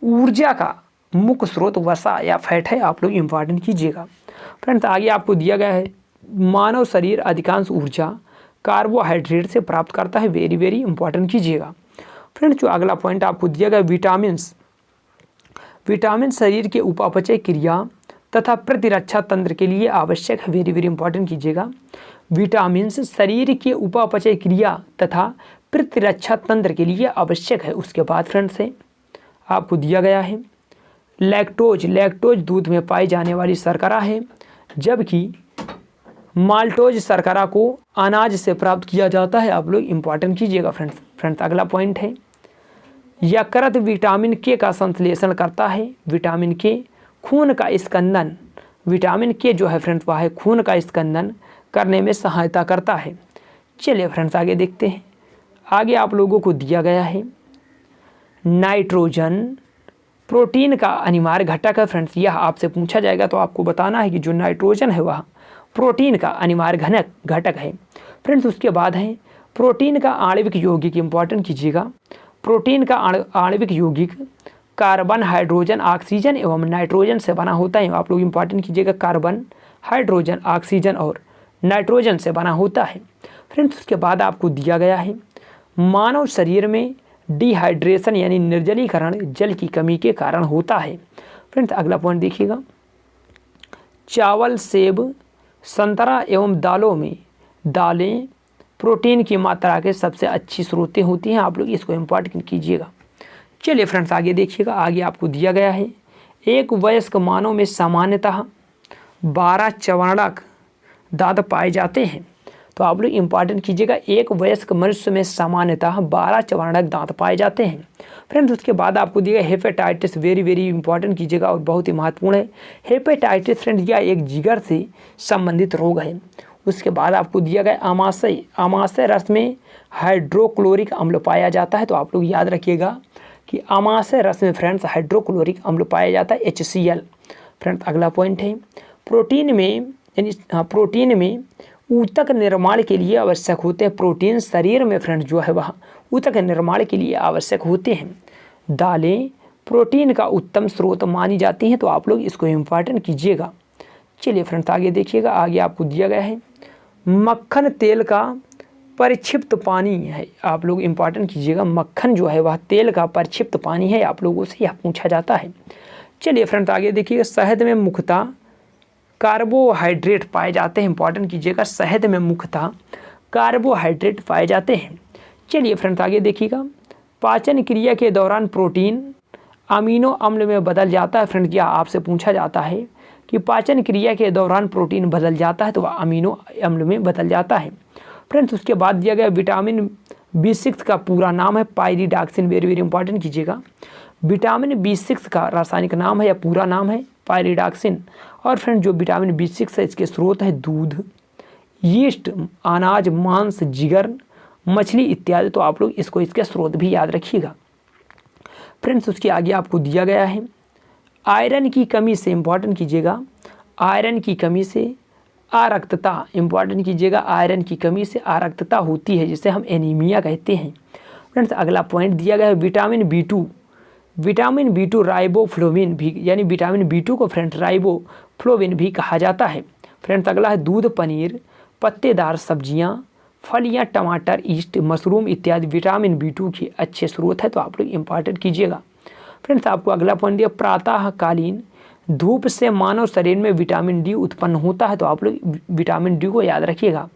Speaker 1: ऊर्जा का मुख्य स्रोत वसा या फैट है, आप लोग इंपॉर्टेंट कीजिएगा। फ्रेंड्स आगे आपको दिया गया है, मानव शरीर अधिकांश ऊर्जा कार्बोहाइड्रेट से प्राप्त करता है, वेरी वेरी इंपॉर्टेंट कीजिएगा। फ्रेंड्स जो अगला पॉइंट आपको दिया गया, विटामिन शरीर के उपापचय क्रिया तथा प्रतिरक्षा तंत्र के लिए आवश्यक है, वेरी वेरी इंपॉर्टेंट कीजिएगा। विटामिन शरीर के उपापचय क्रिया तथा प्रतिरक्षा तंत्र के लिए आवश्यक है। उसके बाद फ्रेंड्स से आपको दिया गया है, लैक्टोज दूध में पाई जाने वाली शर्करा है, जबकि माल्टोज शर्करा को अनाज से प्राप्त किया जाता है, आप लोग इंपॉर्टेंट कीजिएगा। फ्रेंड्स अगला पॉइंट है, यकृत विटामिन के का संश्लेषण करता है, विटामिन के खून का स्कंदन, विटामिन के जो है फ्रेंड्स वह है खून का स्कंदन करने में सहायता करता है। चलिए फ्रेंड्स आगे देखते हैं। आगे आप लोगों को दिया गया है, नाइट्रोजन प्रोटीन का अनिवार्य घटक है। फ्रेंड्स यह आपसे पूछा जाएगा तो आपको बताना है कि जो नाइट्रोजन है वह प्रोटीन का अनिवार्य घटक है। फ्रेंड्स उसके बाद है, प्रोटीन का आणविक यौगिक, इंपॉर्टेंट कीजिएगा। प्रोटीन का आणविक यौगिक कार्बन, हाइड्रोजन, ऑक्सीजन एवं नाइट्रोजन से बना होता है, आप लोग इंपॉर्टेंट कीजिएगा। कार्बन, हाइड्रोजन, ऑक्सीजन और नाइट्रोजन से बना होता है। फ्रेंड्स उसके बाद आपको दिया गया है, मानव शरीर में डिहाइड्रेशन यानी निर्जलीकरण जल की कमी के कारण होता है। फ्रेंड्स अगला पॉइंट देखिएगा, चावल, सेब, संतरा एवं दालों में दालें प्रोटीन की मात्रा के सबसे अच्छी स्रोतें होती हैं। आप लोग इसको इम्पॉर्टेंट कीजिएगा। चलिए फ्रेंड्स आगे देखिएगा। आगे आपको दिया गया है एक वयस्क मानव में सामान्यतः 12 चर्वणक दांत पाए जाते हैं। तो आप लोग इम्पॉर्टेंट कीजिएगा, एक वयस्क मनुष्य में सामान्यतः 12 चर्वणक दांत पाए जाते हैं। फ्रेंड्स उसके बाद आपको दिया हेपेटाइटिस, वेरी वेरी इंपॉर्टेंट कीजिएगा और बहुत ही महत्वपूर्ण है। हेपेटाइटिस फ्रेंड्स यह एक जिगर से संबंधित रोग है। उसके बाद आपको दिया गया आमाशय, आमाशय रस में हाइड्रोक्लोरिक अम्ल पाया जाता है। तो आप लोग याद रखिएगा कि आमाशय रस में फ्रेंड्स हाइड्रोक्लोरिक अम्ल पाया जाता है, HCl। फ्रेंड्स अगला पॉइंट है प्रोटीन में, यानी प्रोटीन में ऊतक निर्माण के लिए आवश्यक होते हैं। प्रोटीन शरीर में फ्रेंड्स जो है वह ऊतक निर्माण के लिए आवश्यक होते हैं। दालें प्रोटीन का उत्तम स्रोत मानी जाती हैं। तो आप लोग इसको इम्पॉर्टेंट कीजिएगा। चलिए फ्रेंड्स आगे देखिएगा। आगे आपको दिया गया है मक्खन तेल का परिक्षिप्त पानी है। आप लोग इम्पॉर्टेंट कीजिएगा, मक्खन जो है वह तेल का परिक्षिप्त पानी है। आप लोगों से यह पूछा जाता है। चलिए फ्रेंड्स आगे देखिएगा। शहद में मुख्यतः कार्बोहाइड्रेट पाए जाते हैं। इंपॉर्टेंट कीजिएगा, शहद में मुख्यतः कार्बोहाइड्रेट पाए जाते हैं। चलिए फ्रेंड्स आगे देखिएगा। पाचन क्रिया के दौरान प्रोटीन अमीनो अम्ल में बदल जाता है। फ्रेंड्स यह आपसे पूछा जाता है कि पाचन क्रिया के दौरान प्रोटीन बदल जाता है तो वह अमीनो अम्ल में बदल जाता है। फ्रेंड्स उसके बाद दिया गया विटामिन B6 का पूरा नाम है पायरिडॉक्सिन। वेरी वेरी इंपॉर्टेंट कीजिएगा, विटामिन B6 का रासायनिक नाम है या पूरा नाम है पायरिडॉक्सिन। और फ्रेंड जो विटामिन B6 है इसके स्रोत है दूध, यीस्ट, अनाज, मांस, जिगर, मछली इत्यादि। तो आप लोग इसको इसके स्रोत भी याद रखिएगा। फ्रेंड्स उसके आगे आपको दिया गया है आयरन की कमी से, इंपॉर्टेंट कीजिएगा, आयरन की कमी से आरक्तता। इंपॉर्टेंट कीजिएगा, आयरन की कमी से आरक्तता होती है जिसे हम एनीमिया कहते हैं। फ्रेंड्स अगला पॉइंट दिया गया है vitamin B2, vitamin B2 riboflavin भी, यानी विटामिन B2 को फ्रेंड्स राइबोफ्लोविन भी कहा जाता है। फ्रेंड्स अगला है दूध, पनीर, पत्तेदार सब्जियां, फल या टमाटर, ईस्ट, मशरूम इत्यादि विटामिन B2 के अच्छे स्रोत है। तो आप लोग इंपॉर्टेंट कीजिएगा। फ्रेंड्स आपको अगला पॉइंट दिया प्रातःकालीन धूप से मानव शरीर में विटामिन D उत्पन्न होता है। तो आप लोग विटामिन D को याद रखिएगा।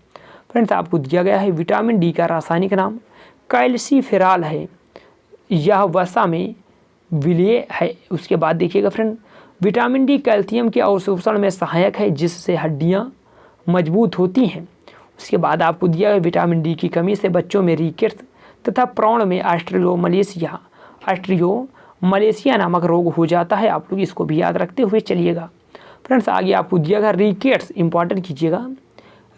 Speaker 1: फ्रेंड्स आपको दिया गया है विटामिन D का रासायनिक नाम कैल्सीफेरॉल है, यह वसा में विलय है। उसके बाद देखिएगा फ्रेंड विटामिन D कैल्शियम के अवशोषण में सहायक है जिससे हड्डियां मजबूत होती हैं। उसके बाद आपको दिया है विटामिन D की कमी से बच्चों में रिकेट्स तथा प्रौढ़ में ऑस्ट्रियोमलेशिया नामक रोग हो जाता है। आप लोग इसको भी याद रखते हुए चलिएगा। फ्रेंड्स आगे आपको दिया गया रिकेट्स, इंपॉर्टेंट कीजिएगा,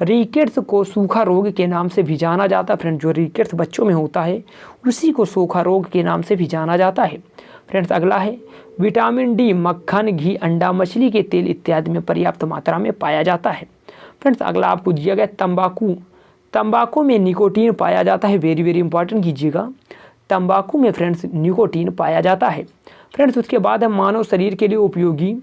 Speaker 1: रिकेट्स को सूखा रोग के नाम से भी जाना जाता है। फ्रेंड्स जो रिकेट्स बच्चों में होता है उसी को सूखा रोग के नाम से भी जाना जाता है। फ्रेंड्स अगला है विटामिन D मक्खन, घी, अंडा, मछली के तेल इत्यादि में पर्याप्त मात्रा में पाया जाता है। फ्रेंड्स अगला आपको दिया गया तंबाकू, तंबाकू में निकोटीन पाया जाता है। वेरी वेरी इंपॉर्टेंट कीजिएगा, तंबाकू में फ्रेंड्स निकोटीन पाया जाता है। फ्रेंड्स उसके बाद है मानव शरीर के लिए उपयोगी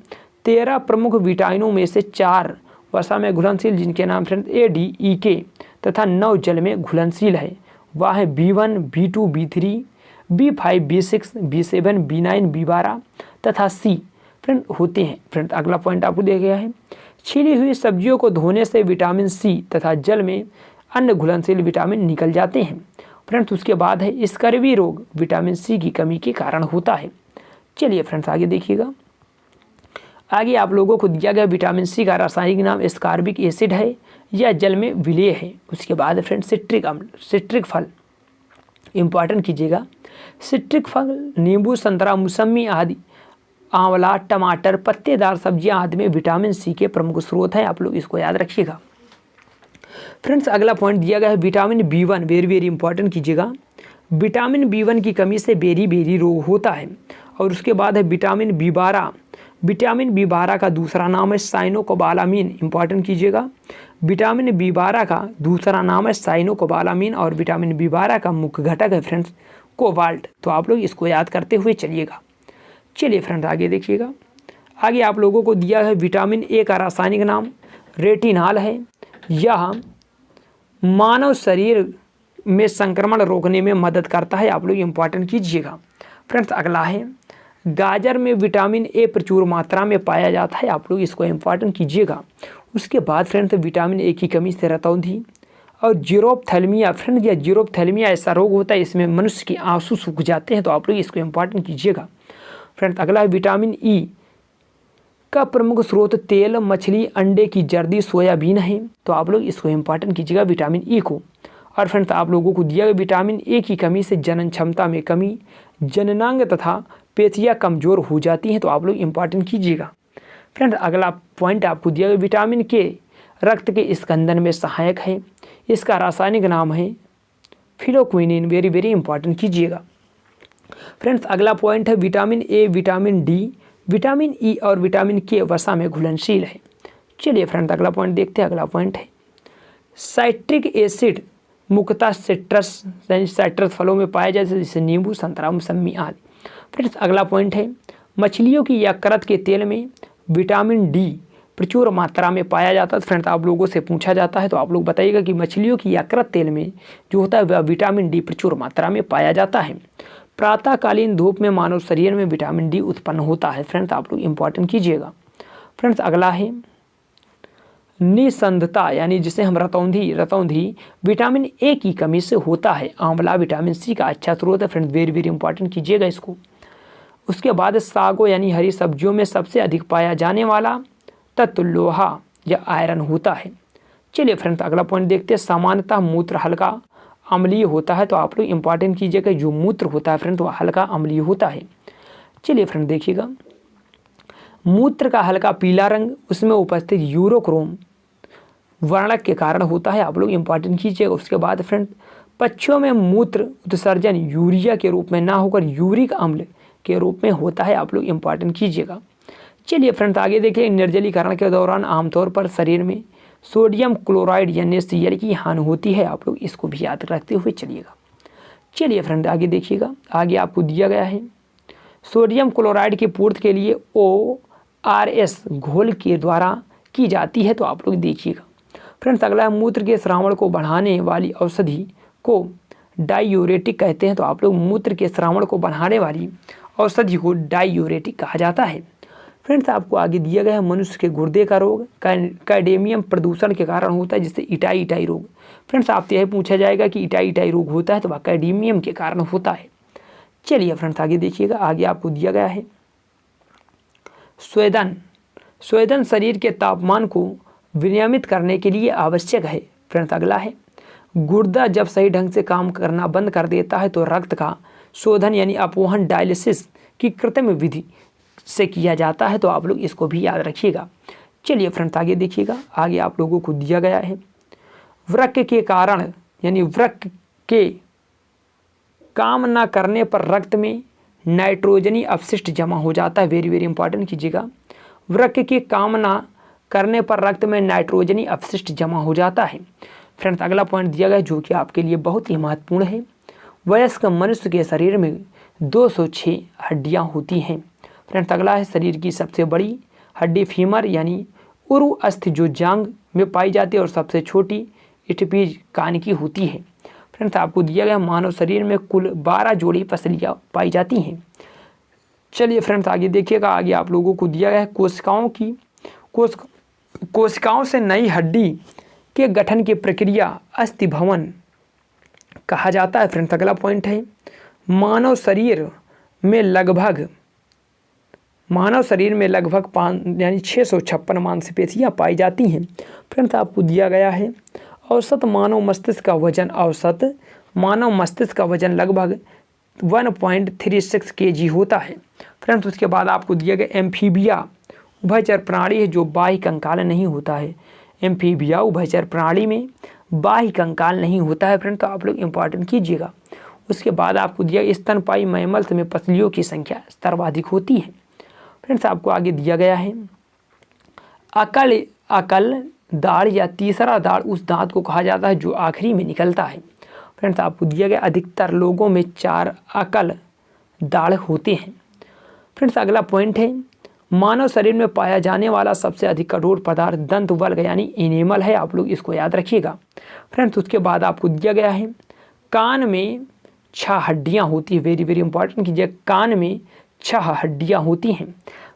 Speaker 1: 13 प्रमुख विटामिनों में से 4 वसा में घुलनशील जिनके नाम friends A, D, E, K तथा 9 जल में घुलनशील है। वह है B1, B2, B3, B5, B6, B7, B9, B12 तथा C फ्रेंड होते हैं। फ्रेंड अगला पॉइंट आपको दिया गया है छिली हुई सब्जियों को धोने से विटामिन C तथा जल में अन्य घुलनशील विटामिन निकल जाते हैं। फ्रेंड्स उसके बाद है स्कर्वी रोग विटामिन C की कमी के कारण होता है। चलिए फ्रेंड्स आगे देखिएगा। आगे आप लोगों को दिया गया विटामिन C का रासायनिक नाम एस्कॉर्बिक एसिड है या जल में विलय है। उसके बाद फ्रेंड्स सिट्रिक अम्ल, सिट्रिक फल, इंपॉर्टेंट कीजिएगा, सिट्रिक फल नींबू, संतरा, मौसमी आदि, आंवला, टमाटर, पत्तेदार सब्जियां आदि में विटामिन C के प्रमुख स्रोत हैं। आप लोग इसको याद रखिएगा। फ्रेंड्स अगला पॉइंट दिया गया है vitamin B1, very very important कीजिएगा, विटामिन B1 की कमी से बेरी रोग होता है। और उसके बाद है विटामिन B12, विटामिन B12 का दूसरा नाम है साइनोकोबालामीन, इंपॉर्टेंट कीजिएगा, विटामिन B12 का दूसरा नाम है साइनोकोबालामीन और विटामिन B12 का मुख्य घटक है फ्रेंड्स कोबाल्ट। तो आप लोग इसको याद करते हुए चलिएगा। चलिए फ्रेंड्स आगे देखिएगा। आगे आप लोगों को दिया है विटामिन A का रासायनिक नाम रेटिनॉल है, यह मानव शरीर में संक्रमण रोकने में मदद करता है। आप लोग इंपॉर्टेंट कीजिएगा। फ्रेंड्स अगला है गाजर में विटामिन A प्रचुर मात्रा में पाया जाता है। आप लोग इसको इंपॉर्टेंट कीजिएगा। उसके बाद फ्रेंड्स विटामिन A की कमी से रतौंधी, और जीरोप्थैल्मिया फ्रेंड, या जीरोप्थैल्मिया ऐसा रोग होता है इसमें मनुष्य के आंसू सूख जाते हैं, तो आप लोग इसको इंपॉर्टेंट कीजिएगा। फ्रेंड्स अगला है विटामिन ई का प्रमुख स्रोत तेल, मछली, अंडे की जर्दी, सोयाबीन है, तो आप लोग इसको इंपॉर्टेंट कीजिएगा विटामिन ई को। और फ्रेंड्स आप लोगों को दिया गया विटामिन ए की कमी से जनन क्षमता में कमी, जननांग तथा पेशियाँ कमजोर हो जाती हैं, तो आप लोग इंपॉर्टेंट कीजिएगा। फ्रेंड्स अगला पॉइंट आपको दिया गया विटामिन के रक्त के स्कंदन में सहायक है, इसका रासायनिक नाम है फिलोक्विनिन, वेरी वेरी इंपॉर्टेंट कीजिएगा। फ्रेंड्स अगला पॉइंट है vitamin A, vitamin D, vitamin E और विटामिन के वसा में घुलनशील है। चलिए फ्रेंड्स अगला पॉइंट देखते हैं। अगला पॉइंट है साइट्रिक एसिड मुख्यतः साइट्रस फलों में पाया जाता है, जैसे नींबू, संतरा, मौसमी आदि। फ्रेंड्स अगला पॉइंट है मछलियों की यकृत के तेल में विटामिन डी प्रचुर मात्रा में पाया जाता है। फ्रेंड्स आप लोगों से पूछा जाता है तो आप लोग बताइएगा कि मछलियों की यकृत तेल में जो होता है वह विटामिन डी प्रचुर मात्रा में पाया जाता है। प्रातःकालीन धूप में मानव शरीर में विटामिन डी उत्पन्न होता है। फ्रेंड्स आप लोग इंपॉर्टेंट कीजिएगा। फ्रेंड्स अगला है निसंधता, यानी जिसे हम रतौंधी विटामिन ए की कमी से होता है। आंवला विटामिन सी का अच्छा स्रोत है। फ्रेंड्स वेरी वेरी इंपॉर्टेंट कीजिएगा इसको। उसके बाद सागो यानी हरी सब्जियों में सबसे अधिक पाया जाने वाला तत्व लोहा या आयरन होता है। चलिए फ्रेंड्स अगला पॉइंट देखते हैं। सामान्यतः मूत्र हल्का अम्लीय होता है, तो आप लोग इंपॉर्टेंट कीजिएगा जो मूत्र होता है फ्रेंड्स वह हल्का अम्लीय होता है। चलिए फ्रेंड देखिएगा मूत्र का हल्का पीला रंग उसमें उपस्थित यूरोक्रोम वर्णक के कारण होता है, आप लोग इंपॉर्टेंट कीजिएगा। उसके बाद फ्रेंड पक्षियों में मूत्र उत्सर्जन यूरिया के रूप में ना होकर यूरिक अम्ल के रूप में होता है, आप लोग इंपॉर्टेंट कीजिएगा। चलिए फ्रेंड्स आगे देखिए निर्जलीकरण के दौरान आमतौर पर शरीर में सोडियम क्लोराइड यानी Cl की हानि होती है, आप लोग इसको भी याद रखते हुए चलिएगा। चलिए फ्रेंड आगे देखिएगा। आगे आपको दिया गया है सोडियम क्लोराइड की पूर्ति के लिए ORS घोल के द्वारा की जाती है, तो आप लोग देखिएगा। फ्रेंड्स अगला है मूत्र के श्रावण को बढ़ाने वाली औषधि को डायूरेटिक कहते हैं, तो आप लोग मूत्र के श्रावण को बढ़ाने वाली औषधि को डायूरेटिक कहा जाता है। फ्रेंड्स आपको आगे दिया गया है मनुष्य के गुर्दे का रोग कैडमियम प्रदूषण के कारण होता है, जिससे इटाई रोग। फ्रेंड्स आपसे यह पूछा जाएगा कि इटाई रोग होता है तो वह कैडमियम के कारण होता है। चलिए फ्रेंड्स आगे देखिएगा। आगे आपको दिया गया है स्वेदन शरीर के तापमान को विनियमित करने के लिए आवश्यक है। फ्रेंड्स अगला है गुर्दा जब सही ढंग से काम करना बंद कर देता है तो रक्त का शोधन यानी अपवहन डायलिसिस की कृत्रिम विधि से किया जाता है, तो आप लोग इसको भी याद रखिएगा। चलिए फ्रेंड्स आगे देखिएगा। आगे आप लोगों को दिया गया है वृक्क के कारण यानी वृक्क के काम न करने पर रक्त में नाइट्रोजनी अपशिष्ट जमा हो जाता है। वेरी वेरी इंपॉर्टेंट कीजिएगा। वृक्क के काम न करने पर रक्त में नाइट्रोजनी अपशिष्ट जमा हो जाता है। फ्रेंड्स अगला पॉइंट दिया गया जो कि आपके लिए बहुत ही महत्वपूर्ण है। वयस्क मनुष्य के शरीर में 206 हड्डियां होती हैं। फ्रेंड्स अगला है शरीर की सबसे बड़ी हड्डी फीमर यानी उरु अस्थि जो जांग में पाई जाती है और सबसे छोटी इटपीज कान की होती है। फ्रेंड्स आपको दिया गया मानव शरीर में कुल 12 जोड़ी पसलियाँ पाई जाती हैं। चलिए फ्रेंड्स आगे देखिएगा। आगे आप लोगों को दिया गया है कोशिकाओं से नई हड्डी के गठन की प्रक्रिया अस्थि भवन कहा जाता है। फ्रेंड्स अगला पॉइंट है मानव शरीर में लगभग 5 यानी 656 मांसपेशियाँ पाई जाती हैं। फ्रेंड्स आपको दिया गया है औसत मानव मस्तिष्क का वजन लगभग 1.36 kg होता है। फ्रेंड्स उसके बाद आपको दिया गया एम्फीबिया उभयचर प्रणाली है जो बाह्य कंकाल नहीं होता है। एम्फीबिया उभयचर प्रणाली में बाह्य कंकाल नहीं होता है। फ्रेंड्स तो आप लोग इंपॉर्टेंट कीजिएगा। उसके बाद आपको दिया स्तनपायी मैमल्स में पसलियों की संख्या सर्वाधिक होती है। फ्रेंड्स आपको आगे दिया गया है अकल दाढ़ या तीसरा दाढ़ उस दांत को कहा जाता है जो आखिरी में निकलता है। फ्रेंड्स आपको दिया गया अधिकतर लोगों में 4 अकल दाढ़ होते हैं। फ्रेंड्स अगला पॉइंट है मानव शरीर में पाया जाने वाला सबसे अधिक कठोर पदार्थ दंत वर्ग यानी इनेमल है, आप लोग इसको याद रखिएगा। फ्रेंड्स उसके बाद आपको दिया गया है कान में 6 हड्डियाँ होती है। वेरी वेरी इंपॉर्टेंट कीजिए, कान में 6 हड्डियाँ होती हैं।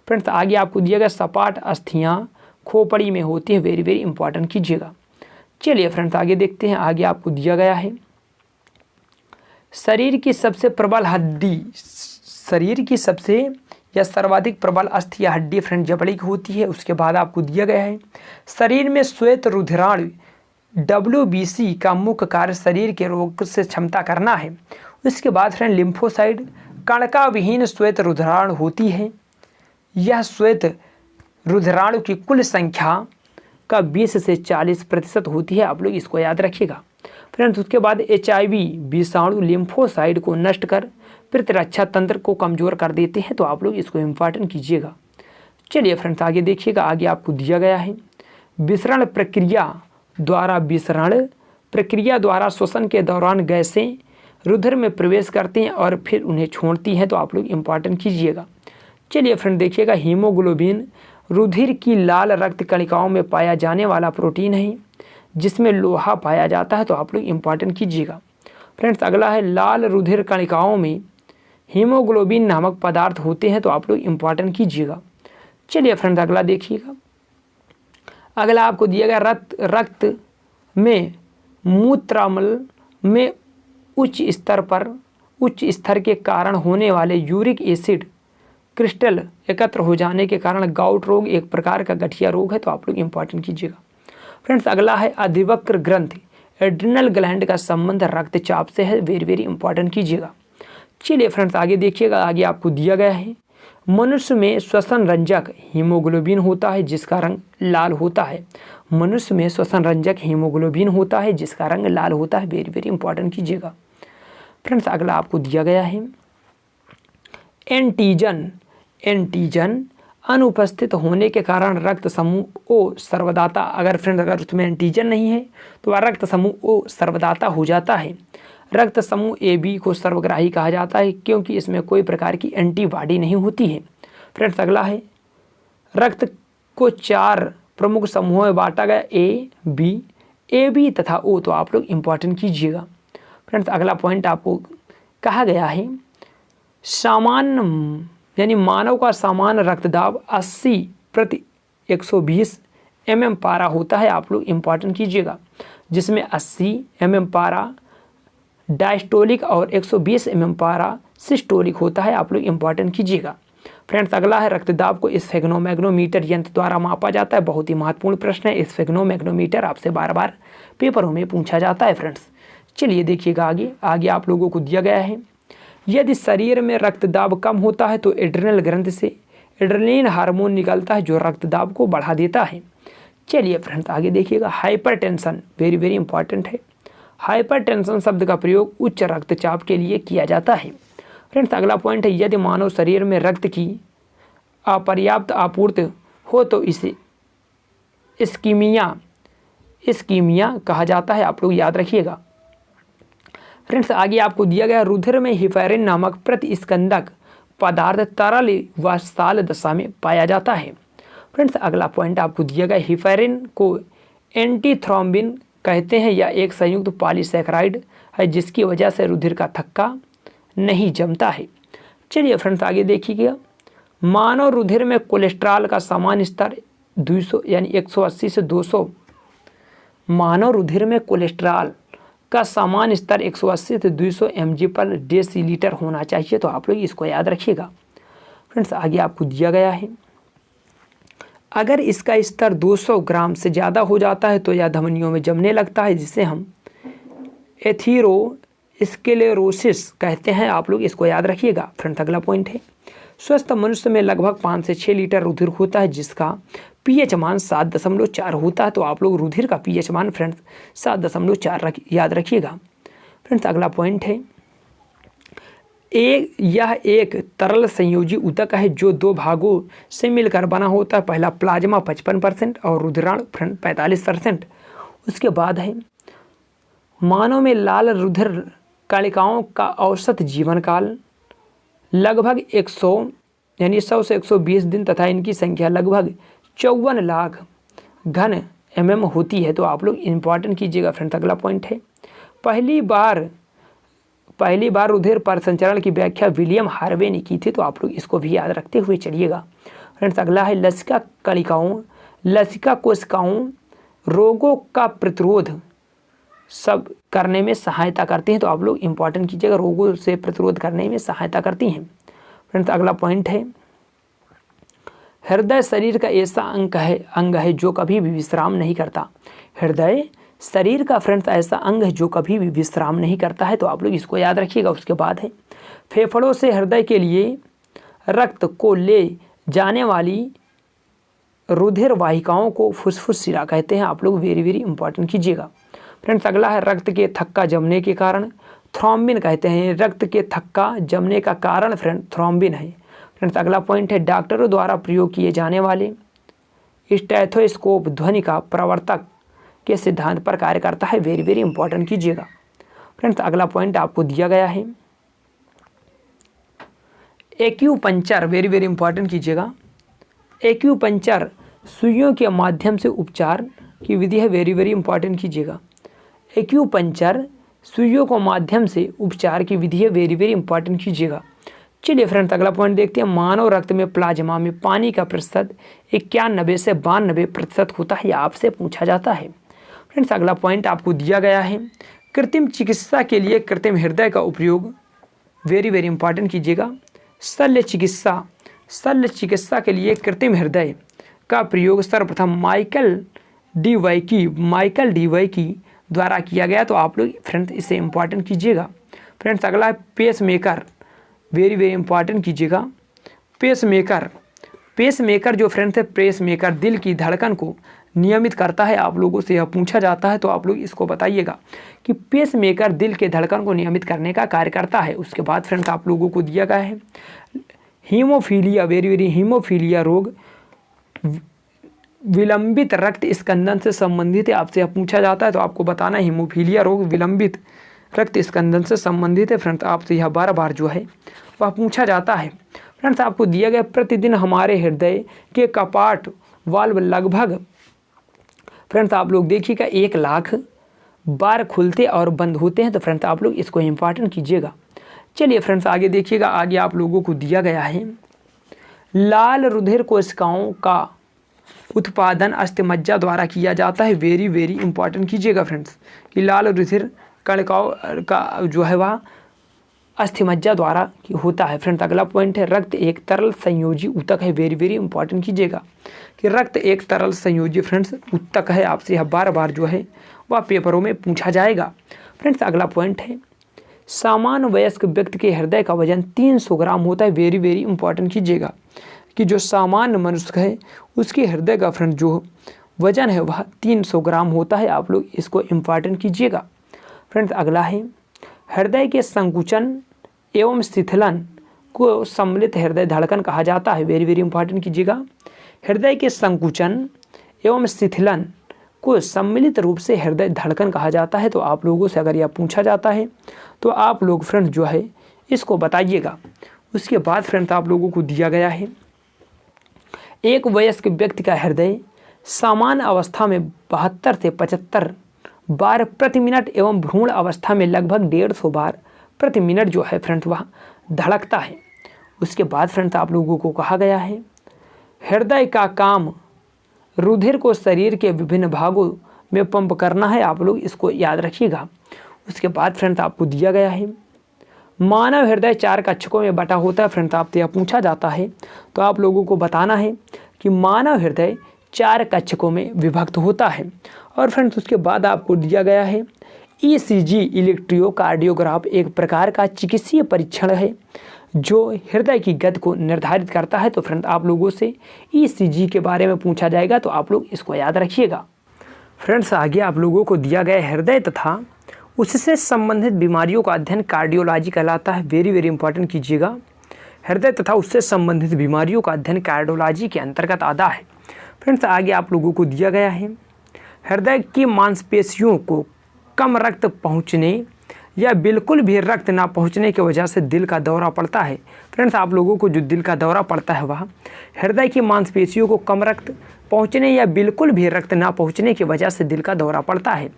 Speaker 1: फ्रेंड्स आगे आपको दिया गया सपाट अस्थियाँ खोपड़ी में होती है। वेरी वेरी इंपॉर्टेंट कीजिएगा। चलिए फ्रेंड्स आगे देखते हैं। आगे आपको दिया गया है शरीर की सबसे प्रबल हड्डी, शरीर की सबसे या सर्वाधिक प्रबल अस्थि या हड्डी फ्रेंड जबड़े की होती है। उसके बाद आपको दिया गया है शरीर में श्वेत रुधिराणु WBC का मुख्य कार्य शरीर के रोग से क्षमता करना है। उसके बाद फ्रेंड लिम्फोसाइड कणका विहीन श्वेत रुधिराणु होती है। यह श्वेत रुधिराणु की कुल संख्या का 20 से 40% होती है, आप लोग इसको याद रखिएगा फ्रेंड्स। उसके बाद HIV विषाणु लिम्फोसाइड को नष्ट कर प्रतिरक्षा तंत्र को कमज़ोर कर देते हैं, तो आप लोग इसको इम्पॉर्टेंट कीजिएगा। चलिए फ्रेंड्स आगे देखिएगा। आगे आपको दिया गया है विसरण प्रक्रिया द्वारा श्वसन के दौरान गैसें रुधिर में प्रवेश करती हैं और फिर उन्हें छोड़ती हैं, तो आप लोग इम्पॉर्टेंट कीजिएगा। चलिए फ्रेंड देखिएगा हीमोग्लोबिन रुधिर की लाल रक्त कणिकाओं में पाया जाने वाला प्रोटीन है जिसमें लोहा पाया जाता है, तो आप लोग इम्पॉर्टेंट कीजिएगा फ्रेंड्स। अगला है लाल रुधिर कणिकाओं में हीमोग्लोबिन नामक पदार्थ होते हैं, तो आप लोग इम्पॉर्टेंट कीजिएगा। चलिए फ्रेंड्स अगला देखिएगा। अगला आपको दिया गया रक्त में मूत्राम्ल में उच्च स्तर के कारण होने वाले यूरिक एसिड क्रिस्टल एकत्र हो जाने के कारण गाउट रोग एक प्रकार का गठिया रोग है, तो आप लोग इम्पॉर्टेंट कीजिएगा फ्रेंड्स। अगला है अधिवक्र ग्रंथि एड्रिनल ग्लैंड का संबंध रक्तचाप से है, वेरी वेरी इंपॉर्टेंट कीजिएगा। चलिए फ्रेंड्स आगे देखिएगा। आगे आपको दिया गया है मनुष्य में श्वसन रंजक हीमोग्लोबिन होता है जिसका रंग लाल होता है। मनुष्य में श्वसन रंजक हीमोग्लोबिन होता है जिसका रंग लाल होता है, वेरी वेरी इंपॉर्टेंट कीजिएगा फ्रेंड्स। अगला आपको दिया गया है एंटीजन अनुपस्थित होने के कारण रक्त समूह O सर्वदाता, अगर उसमें एंटीजन नहीं है तो वह रक्त समूह O सर्वदाता हो जाता है। रक्त समूह AB को सर्वग्राही कहा जाता है क्योंकि इसमें कोई प्रकार की एंटीबॉडी नहीं होती है फ्रेंड्स। अगला है रक्त को 4 प्रमुख समूहों में बांटा गया AB तथा O, तो आप लोग इम्पॉर्टेंट कीजिएगा फ्रेंड्स। अगला पॉइंट आपको कहा गया है सामान्य यानी मानव का सामान्य रक्तदाब 80/120 mm पारा होता है, आप लोग इम्पॉर्टेंट कीजिएगा, जिसमें 80 mm पारा डायस्टोलिक और 120 mm पारा सिस्टोलिक होता है, आप लोग इम्पॉर्टेंट कीजिएगा फ्रेंड्स। अगला है रक्तदाब को स्फेग्नोमैग्नोमीटर यंत्र द्वारा मापा जाता है, बहुत ही महत्वपूर्ण प्रश्न है। स्फेग्नोमैग्नोमीटर आपसे बार बार पेपरों में पूछा जाता है फ्रेंड्स। चलिए देखिएगा आगे आप लोगों को दिया गया है यदि शरीर में रक्तदाब कम होता है तो एड्रिनल ग्रंथि से एड्रेनलिन हार्मोन निकलता है जो रक्तदाब को बढ़ा देता है। चलिए फ्रेंड्स आगे देखिएगा हाइपरटेंशन, वेरी वेरी इंपॉर्टेंट है। हाइपरटेंशन शब्द का प्रयोग उच्च रक्तचाप के लिए किया जाता है फ्रेंड्स। अगला पॉइंट है यदि मानव शरीर में रक्त की अपर्याप्त आपूर्ति हो तो इसे इस्कीमिया कहा जाता है, आप लोग याद रखिएगा फ्रेंड्स। आगे आपको दिया गया रुधिर में हिफेरिन नामक प्रतिस्कंदक पदार्थ तरल व साल दशा में पाया जाता है फ्रेंड्स। अगला पॉइंट आपको दिया गया हिफेरिन को एंटीथ्रोम्बिन कहते हैं, या एक संयुक्त पॉलीसैकेराइड है जिसकी वजह से रुधिर का थक्का नहीं जमता है। चलिए फ्रेंड्स आगे देखिएगा मानव रुधिर में कोलेस्ट्रॉल का सामान्य स्तर 200 यानी 180 से 200 मानव रुधिर में कोलेस्ट्रॉल का सामान्य स्तर 180 से 200 mg/dL होना चाहिए, तो आप लोग इसको याद रखिएगा फ्रेंड्स। आगे आपको दिया गया है अगर इसका स्तर 200 ग्राम से ज़्यादा हो जाता है तो यह धमनियों में जमने लगता है जिसे हम एथीरोस्क्लेरोसिस कहते हैं, आप लोग इसको याद रखिएगा फ्रेंड्स। अगला पॉइंट है स्वस्थ मनुष्य में लगभग 5 से 6 लीटर रुधिर होता है जिसका pH मान 7.4 होता है, तो आप लोग रुधिर का pH मान फ्रेंड्स 7.4 याद रखिएगा फ्रेंड्स। अगला पॉइंट है यह एक तरल संयोजी ऊतक है जो 2 भागों से मिलकर बना होता है, पहला प्लाज्मा 55% और रुधिराणु फ्रेंड 45%। उसके बाद है मानव में लाल रुधिर कणिकाओं का औसत जीवन काल लगभग 100 से 120 दिन तथा इनकी संख्या लगभग 54 लाख घन mm होती है, तो आप लोग इम्पॉर्टेंट कीजिएगा फ्रेंड्स। अगला पॉइंट है पहली बार रुधिर पर संचरण की व्याख्या विलियम हार्वे ने की थी, तो आप लोग इसको भी याद रखते हुए चलिएगा फ्रेंड्स। अगला है लसिका कोशिकाओं रोगों का प्रतिरोध सब करने में सहायता करती हैं। तो आप लोग इंपॉर्टेंट कीजिएगा, रोगों से प्रतिरोध करने में सहायता करती हैं। फ्रेंड्स अगला पॉइंट है, हृदय शरीर का ऐसा अंग है जो कभी भी विश्राम नहीं करता। हृदय शरीर का फ्रेंड्स ऐसा अंग है जो कभी भी विश्राम नहीं करता है। तो आप लोग इसको याद रखिएगा। उसके बाद है, फेफड़ों से हृदय के लिए रक्त को ले जाने वाली रुधिर वाहिकाओं को फुसफुस शिरा कहते हैं। आप लोग वेरी वेरी इंपॉर्टेंट कीजिएगा। फ्रेंड्स अगला है, रक्त के थक्का जमने के कारण थ्रोम्बिन कहते हैं। रक्त के थक्का जमने का कारण फ्रेंड थ्रोम्बिन है। फ्रेंड्स अगला पॉइंट है, डॉक्टरों द्वारा प्रयोग किए जाने वाले स्टेथोस्कोप ध्वनि का प्रवर्तक के सिद्धांत पर कार्य करता है। वेरी वेरी इंपॉर्टेंट कीजिएगा। फ्रेंड्स अगला पॉइंट आपको दिया गया है, एक्यूपंक्चर, वेरी वेरी इंपॉर्टेंट कीजिएगा। एक्यूपंक्चर सुइयों के माध्यम से उपचार की विधि है। वेरी वेरी इंपॉर्टेंट कीजिएगा। एक्यूपंक्चर सुइयों को माध्यम से उपचार की विधि है। वेरी वेरी इंपॉर्टेंट कीजिएगा। चलिए फ्रेंड्स अगला पॉइंट देखते हैं, मानव रक्त में प्लाज्मा में पानी का प्रतिशत 91 से 92% होता है। आपसे पूछा जाता है। फ्रेंड्स अगला पॉइंट आपको दिया गया है, कृत्रिम चिकित्सा के लिए कृत्रिम हृदय का उपयोग। वेरी वेरी इंपॉर्टेंट कीजिएगा। शल्य चिकित्सा के लिए कृत्रिम हृदय का प्रयोग सर्वप्रथम माइकल डी वाइकी द्वारा किया गया। तो आप लोग फ्रेंड्स इसे इंपॉर्टेंट कीजिएगा। फ्रेंड्स अगला है, pacemaker, very very important कीजिएगा। पेस मेकर जो फ्रेंड्स है, पेस मेकर दिल की धड़कन को नियमित करता है। आप लोगों से यह पूछा जाता है, तो आप लोग इसको बताइएगा कि पेस मेकर दिल के धड़कन को नियमित करने का कार्य करता है। उसके बाद फ्रेंड्स आप लोगों को दिया गया है, हीमोफीलिया, वेरी वेरी हीमोफीलिया रोग विलंबित रक्त स्कंदन से संबंधित है। आपसे यह पूछा जाता है, तो आपको बताना है हीमोफीलिया रोग विलंबित रक्त स्कंदन से संबंधित है। फ्रेंड्स आपसे यह बार जो है वह पूछा जाता है। फ्रेंड्स आपको दिया गया, प्रतिदिन हमारे हृदय के कपाट वाल्व लगभग फ्रेंड्स आप लोग देखिएगा 1 लाख बार खुलते और बंद होते हैं। तो फ्रेंड्स आप लोग इसको इंपॉर्टेंट कीजिएगा। चलिए फ्रेंड्स आगे देखिएगा, आगे आप लोगों को दिया गया है, लाल रुधिर कोशिकाओं का उत्पादन अस्थिमज्जा द्वारा किया जाता है। वेरी वेरी इंपॉर्टेंट कीजिएगा फ्रेंड्स कि लाल रुधिर कणिकाओं का जो है वह अस्थिमज्जा द्वारा होता है। फ्रेंड्स अगला पॉइंट है, रक्त एक तरल संयोजी ऊतक है। वेरी वेरी इंपॉर्टेंट कीजिएगा कि रक्त एक तरल संयोजी फ्रेंड्स ऊतक है। आपसे यह बार जो है वह पेपरों में पूछा जाएगा। फ्रेंड्स अगला पॉइंट है, सामान्य वयस्क व्यक्ति के हृदय का वजन 300 ग्राम होता है। वेरी वेरी इंपॉर्टेंट कीजिएगा कि जो सामान्य मनुष्य है उसके हृदय का फ्रेंड जो वजन है वह 300 ग्राम होता है। आप लोग इसको इंपॉर्टेंट कीजिएगा। फ्रेंड्स अगला है, हृदय के संकुचन एवं शिथिलन को सम्मिलित हृदय धड़कन कहा जाता है। वेरी वेरी इंपॉर्टेंट कीजिएगा। हृदय के संकुचन एवं शिथिलन को सम्मिलित रूप से हृदय धड़कन कहा जाता है। तो आप लोगों से अगर यह पूछा जाता है तो आप लोग फ्रेंड्स जो है इसको बताइएगा। उसके बाद फ्रेंड्स आप लोगों को दिया गया है, एक वयस्क व्यक्ति का हृदय सामान्य अवस्था में 72 से 75 बार प्रति मिनट एवं भ्रूण अवस्था में लगभग 150 बार प्रति मिनट जो है फ्रेंड्स वह धड़कता है। उसके बाद फ्रेंड्स आप लोगों को कहा गया है, हृदय का काम रुधिर को शरीर के विभिन्न भागों में पंप करना है। आप लोग इसको याद रखिएगा। उसके बाद फ्रेंड्स आपको दिया गया है, मानव हृदय 4 कक्षकों में बटा होता है। फ्रेंड्स आपसे यह पूछा जाता है, तो आप लोगों को बताना है कि मानव हृदय 4 कक्षकों में विभक्त होता है। और फ्रेंड्स उसके बाद आपको दिया गया है, ECG इलेक्ट्रोकार्डियोग्राफ एक प्रकार का चिकित्सीय परीक्षण है जो हृदय की गति को निर्धारित करता है। तो फ्रेंड्स आप लोगों से ECG के बारे में पूछा जाएगा, तो आप लोग इसको याद रखिएगा। फ्रेंड्स आगे आप लोगों को दिया गया हृदय तथा उससे संबंधित बीमारियों का अध्ययन कार्डियोलॉजी कहलाता है। वेरी वेरी इंपॉर्टेंट कीजिएगा। हृदय तथा उससे संबंधित बीमारियों का अध्ययन कार्डियोलॉजी के अंतर्गत आता है। फ्रेंड्स आगे आप लोगों को दिया गया है, हृदय की मांसपेशियों को कम रक्त पहुंचने या बिल्कुल भी रक्त ना पहुंचने की वजह से दिल का दौरा पड़ता है। फ्रेंड्स, आप लोगों को जो दिल का दौरा पड़ता है वह हृदय की मांसपेशियों को कम रक्त पहुंचने या बिल्कुल भी रक्त ना पहुंचने की वजह से दिल का दौरा पड़ता है।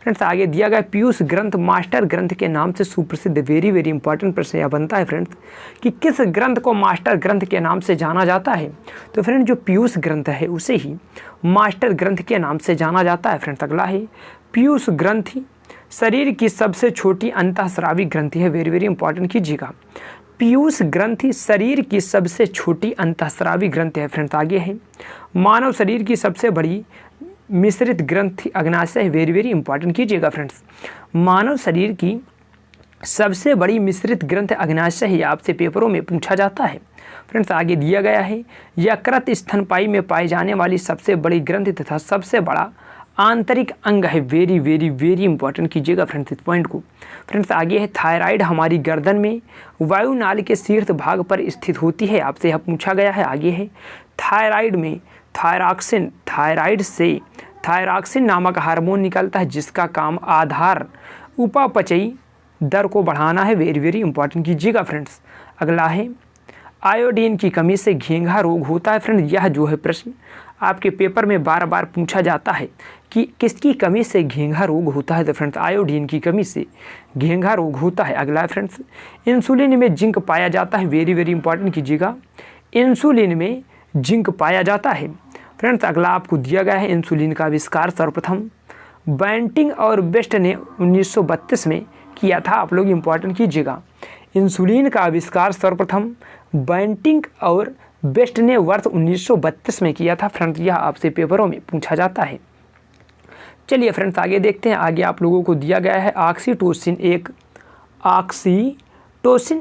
Speaker 1: फ्रेंड्स, आगे दिया गया पीयूष ग्रंथ मास्टर ग्रंथ के नाम से सुप्रसिद्ध, वेरी वेरी इंपॉर्टेंट प्रश्न यह बनता है फ्रेंड्स कि किस ग्रंथ को मास्टर ग्रंथ के नाम से जाना जाता है। तो फ्रेंड्स, जो पीयूष ग्रंथ है उसे ही मास्टर ग्रंथ के नाम से जाना जाता है। फ्रेंड्स, अगला है पीयूष ग्रंथि शरीर की सबसे छोटी अंतःस्रावी ग्रंथि है, वेरी वेरी इंपॉर्टेंट कीजिएगा। पीयूष ग्रंथि शरीर की सबसे छोटी अंतःस्रावी ग्रंथि है। फ्रेंड्स, आगे है मानव शरीर की सबसे बड़ी मिश्रित ग्रंथि अग्नाशय है, वेरी वेरी इंपॉर्टेंट कीजिएगा। फ्रेंड्स, मानव शरीर की सबसे बड़ी मिश्रित ग्रंथ अग्नाशय है, आपसे पेपरों में पूछा जाता है। फ्रेंड्स, आगे दिया गया है यकृत स्तनपायी में पाई जाने वाली सबसे बड़ी ग्रंथि तथा सबसे बड़ा आंतरिक अंग है, वेरी वेरी वेरी इंपॉर्टेंट कीजिएगा फ्रेंड्स इस पॉइंट को। फ्रेंड्स, आगे है थायराइड हमारी गर्दन में वायुनाल के शीर्ष भाग पर स्थित होती है, आपसे यह पूछा गया है। आगे है थायराइड में थायरॉक्सिन, थायराइड से थायरॉक्सिन नामक हार्मोन निकलता है जिसका काम आधार उपापचयी दर को बढ़ाना है, वेरी वेरी इंपॉर्टेंट कीजिएगा। फ्रेंड्स, अगला है आयोडीन की कमी से घेंघा रोग होता है। फ्रेंड्स, यह जो है प्रश्न आपके पेपर में बार बार पूछा जाता है कि किसकी कमी से घेंघा रोग होता है। तो फ्रेंड्स, आयोडीन की कमी से घेंघा रोग होता है। अगला है फ्रेंड्स इंसुलिन में जिंक पाया जाता है, वेरी वेरी इंपॉर्टेंट कीजिएगा, इंसुलिन में जिंक पाया जाता है। फ्रेंड्स, अगला आपको दिया गया है इंसुलिन का आविष्कार सर्वप्रथम बैंटिंग और बेस्ट ने 1932 में किया था, आप लोग इंपॉर्टेंट कीजिएगा। इंसुलिन का आविष्कार सर्वप्रथम बैंटिंग और बेस्ट ने वर्ष 1932 में किया था। फ्रेंड्स, यह आपसे पेपरों में पूछा जाता है। चलिए फ्रेंड्स, आगे देखते हैं। आगे आप लोगों को दिया गया है ऑक्सीटोसिन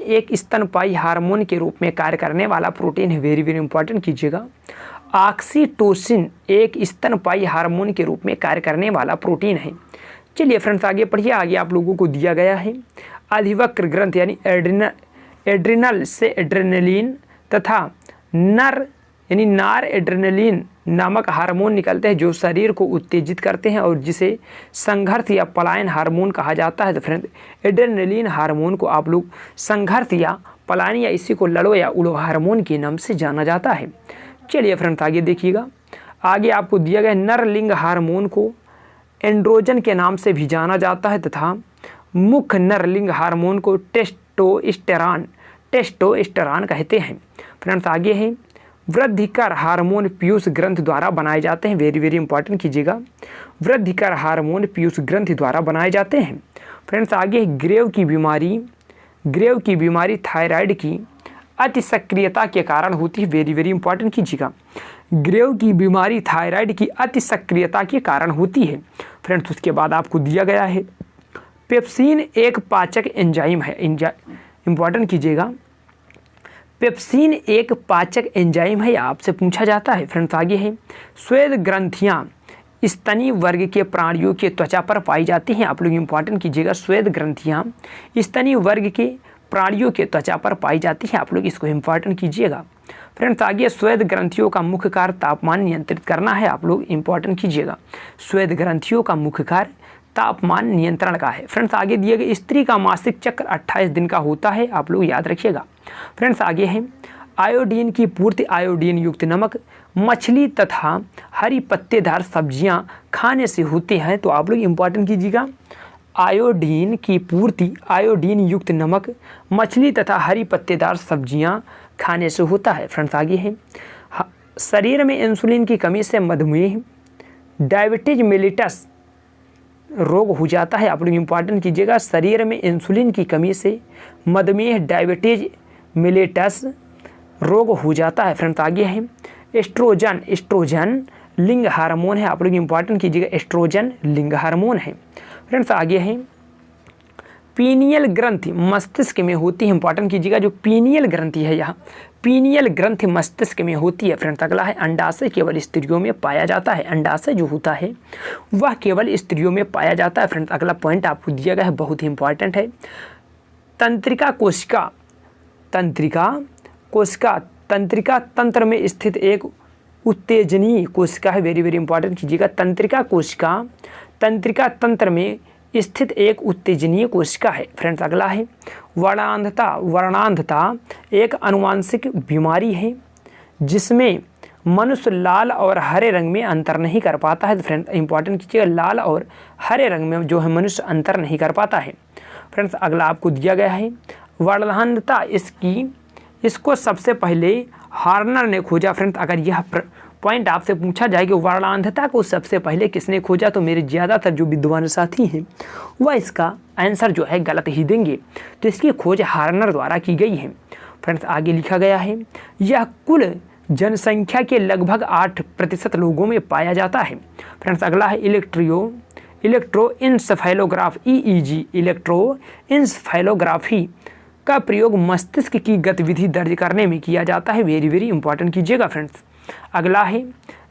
Speaker 1: एक स्तनपायी हार्मोन के रूप में कार्य करने वाला प्रोटीन है, वेरी वेरी इंपॉर्टेंट कीजिएगा। ऑक्सीटोसिन एक स्तनपायी हार्मोन के रूप में कार्य करने वाला प्रोटीन है। चलिए फ्रेंड्स, आगे पढ़िए। आगे आप लोगों को दिया गया है अधिवक्र ग्रंथ यानी एड्रिनल से एड्रेनलिन तथा नर यानी नार एड्रेनलिन नामक हार्मोन निकलते हैं जो शरीर को उत्तेजित करते हैं और जिसे संघर्ष या पलायन हार्मोन कहा जाता है। तो फ्रेंड, एड्रेनलिन हार्मोन को आप लोग संघर्ष या पलायन या इसी को लड़ो या उड़ो हार्मोन के नाम से जाना जाता है। चलिए फ्रेंड्स, आगे देखिएगा। आगे आपको दिया गया नरलिंग हार्मोन को एंड्रोजन के नाम से भी जाना जाता है तथा मुख्य नरलिंग हार्मोन को टेस्टोस्टेरॉन कहते हैं। फ्रेंड्स, आगे है वृद्धिकर हार्मोन पीयूष ग्रंथ द्वारा बनाए जाते हैं, वेरी वेरी इंपॉर्टेंट कीजिएगा। वृद्धिकर हार्मोन पीयूष ग्रंथ द्वारा बनाए जाते हैं। फ्रेंड्स, आगे है ग्रेव की बीमारी थायराइड की अति सक्रियता के कारण होती है, वेरी वेरी इंपॉर्टेंट कीजिएगा। ग्रेव की बीमारी थायराइड की अति सक्रियता के कारण होती है। फ्रेंड्स, उसके बाद आपको दिया गया है पेप्सिन एक पाचक एंजाइम है, इंपॉर्टेंट कीजिएगा। पेप्सिन एक पाचक एंजाइम है, आपसे पूछा जाता है। फ्रेंड्स, आगे है श्वेत ग्रंथियाँ स्तनी वर्ग के प्राणियों के त्वचा पर पाई जाती हैं, आप लोग इंपॉर्टेंट कीजिएगा। श्वेत ग्रंथियाँ स्तनी वर्ग के प्राणियों के त्वचा पर पाई जाती हैं, आप लोग इसको इंपॉर्टेंट कीजिएगा। फ्रेंड्स, आगे श्वेत ग्रंथियों का मुख्य कार्य तापमान नियंत्रित करना है, आप लोग इंपॉर्टेंट कीजिएगा। श्वेत ग्रंथियों का मुख्य कार्य तापमान नियंत्रण का है। फ्रेंड्स, आगे दिए गए स्त्री का मासिक चक्र 28 दिन का होता है, आप लोग याद रखिएगा। फ्रेंड्स, आगे है आयोडीन की पूर्ति आयोडीन युक्त नमक मछली तथा हरी पत्तेदार सब्जियां खाने से होती हैं, तो आप लोग इंपॉर्टेंट कीजिएगा। आयोडीन की पूर्ति आयोडीन युक्त नमक मछली तथा हरी पत्तेदार सब्जियां खाने से होता है। फ्रेंड्स, आगे है शरीर में इंसुलिन की कमी से मधुमेह डायबिटीज मेलिटस रोग हो जाता है, आप लोग इंपॉर्टेंट कीजिएगा। शरीर में इंसुलिन की कमी से मधुमेह डायबिटीज मेलिटस रोग हो जाता है। फ्रेंड्स, आगे है एस्ट्रोजन लिंग हार्मोन है, आप लोग इंपॉर्टेंट कीजिएगा। एस्ट्रोजन लिंग हार्मोन है। फ्रेंड्स, आगे है पीनियल ग्रंथि मस्तिष्क में होती है, इंपॉर्टेंट कीजिएगा। जो पीनियल ग्रंथि है, यहाँ पीनियल ग्रंथि मस्तिष्क में होती है। फ्रेंड्स, अगला है अंडाशय केवल स्त्रियों में पाया जाता है, अंडाशय जो होता है वह केवल स्त्रियों में पाया जाता है। फ्रेंड्स, अगला पॉइंट आपको दिया गया है, बहुत ही इंपॉर्टेंट है। तंत्रिका तंत्र में स्थित एक उत्तेजनीय कोशिका है, वेरी वेरी इंपॉर्टेंट कीजिएगा। तंत्रिका तंत्र में स्थित एक उत्तेजनीय कोशिका है। फ्रेंड्स अगला है वर्णांधता। वर्णांधता एक आनुवंशिक बीमारी है जिसमें मनुष्य लाल और हरे रंग में अंतर नहीं कर पाता है। तो फ्रेंड्स इंपॉर्टेंट कीजिएगा, लाल और हरे रंग में जो है मनुष्य अंतर नहीं कर पाता है। फ्रेंड्स अगला आपको दिया गया है वर्णांधता, इसको सबसे पहले हार्नर ने खोजा। फ्रेंड्स अगर यह पॉइंट आपसे पूछा जाए कि वर्णांधता को सबसे पहले किसने खोजा, तो मेरे ज़्यादातर जो विद्वान साथी हैं वह इसका आंसर जो है गलत ही देंगे। तो इसकी खोज हार्नर द्वारा की गई है। फ्रेंड्स आगे लिखा गया है यह कुल जनसंख्या के लगभग 8% लोगों में पाया जाता है। फ्रेंड्स अगला है इलेक्ट्रोइंसेफेलोग्राफी EEG। इलेक्ट्रोइंसेफेलोग्राफी का प्रयोग मस्तिष्क की गतिविधि दर्ज करने में किया जाता है। वेरी वेरी इंपॉर्टेंट कीजिएगा फ्रेंड्स। अगला है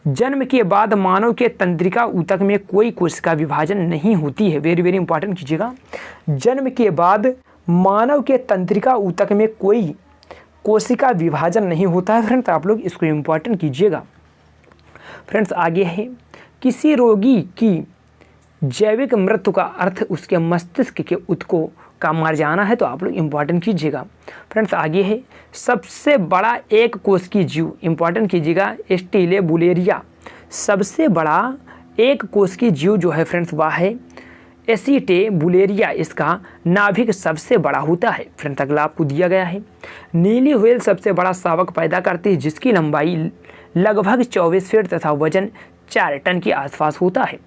Speaker 1: जन्म के बाद मानव के तंत्रिका ऊतक में कोई कोशिका विभाजन नहीं होती है। वेरी वेरी इंपॉर्टेंट कीजिएगा, जन्म के बाद मानव के तंत्रिका ऊतक में कोई कोशिका विभाजन नहीं होता है। फ्रेंड्स आप लोग इसको इंपॉर्टेंट कीजिएगा। फ्रेंड्स आगे है किसी रोगी की जैविक मृत्यु का अर्थ उसके मस्तिष्क के ऊतकों का मर जाना है। तो आप लोग इंपॉर्टेंट कीजिएगा। फ्रेंड्स आगे है सबसे बड़ा एक कोशिकीय जीव। इंपॉर्टेंट कीजिएगा स्टेलेबुलेरिया। सबसे बड़ा एक कोशिकीय जीव जो है फ्रेंड्स वह है एसिटेबुलेरिया। इसका नाभिक सबसे बड़ा होता है। फ्रेंड्स अगला आपको दिया गया है नीली व्हेल सबसे बड़ा शावक पैदा करती है जिसकी लंबाई लगभग 24 फीट तथा वजन 4 टन के आसपास होता है।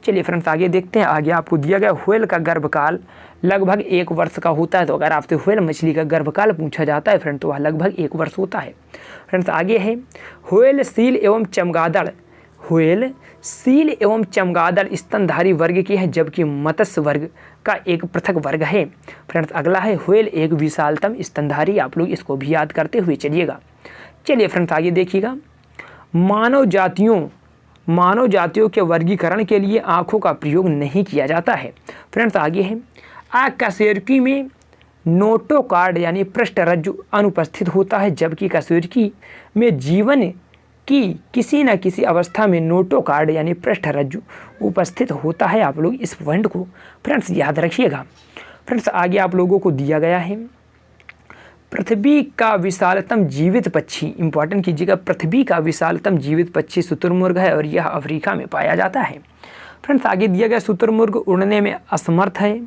Speaker 1: चलिए फ्रेंड्स आगे देखते हैं। आगे आपको दिया गया व्हेल का गर्भकाल लगभग 1 वर्ष का होता है। तो अगर आपसे व्हेल मछली का गर्भकाल पूछा जाता है फ्रेंड तो वह लगभग 1 वर्ष होता है। फ्रेंड्स आगे है व्हेल, सील एवं चमगादड़। व्हेल, सील एवं चमगादड़ स्तनधारी वर्ग की है जबकि मत्स्य वर्ग का एक पृथक वर्ग है। फ्रेंड्स अगला है व्हेल एक विशालतम स्तनधारी। आप लोग इसको भी याद करते हुए चलिएगा। चलिए फ्रेंड्स आगे देखिएगा मानव जातियों के वर्गीकरण के लिए आँखों का प्रयोग नहीं किया जाता है। फ्रेंड्स आगे है कशेरुकी में नोटोकार्ड यानी पृष्ठरज्जु अनुपस्थित होता है जबकि कशेरुकी में जीवन की किसी न किसी अवस्था में नोटोकार्ड यानी पृष्ठरज्जु उपस्थित होता है। आप लोग इस पॉइंट को फ्रेंड्स याद रखिएगा। फ्रेंड्स आगे आप लोगों को दिया गया है पृथ्वी का विशालतम जीवित पक्षी। इंपॉर्टेंट कीजिएगा, पृथ्वी का विशालतम जीवित पक्षी शुतुरमुर्ग है और यह अफ्रीका में पाया जाता है। फ्रेंड्स आगे दिया गया शुतुरमुर्ग उड़ने में असमर्थ है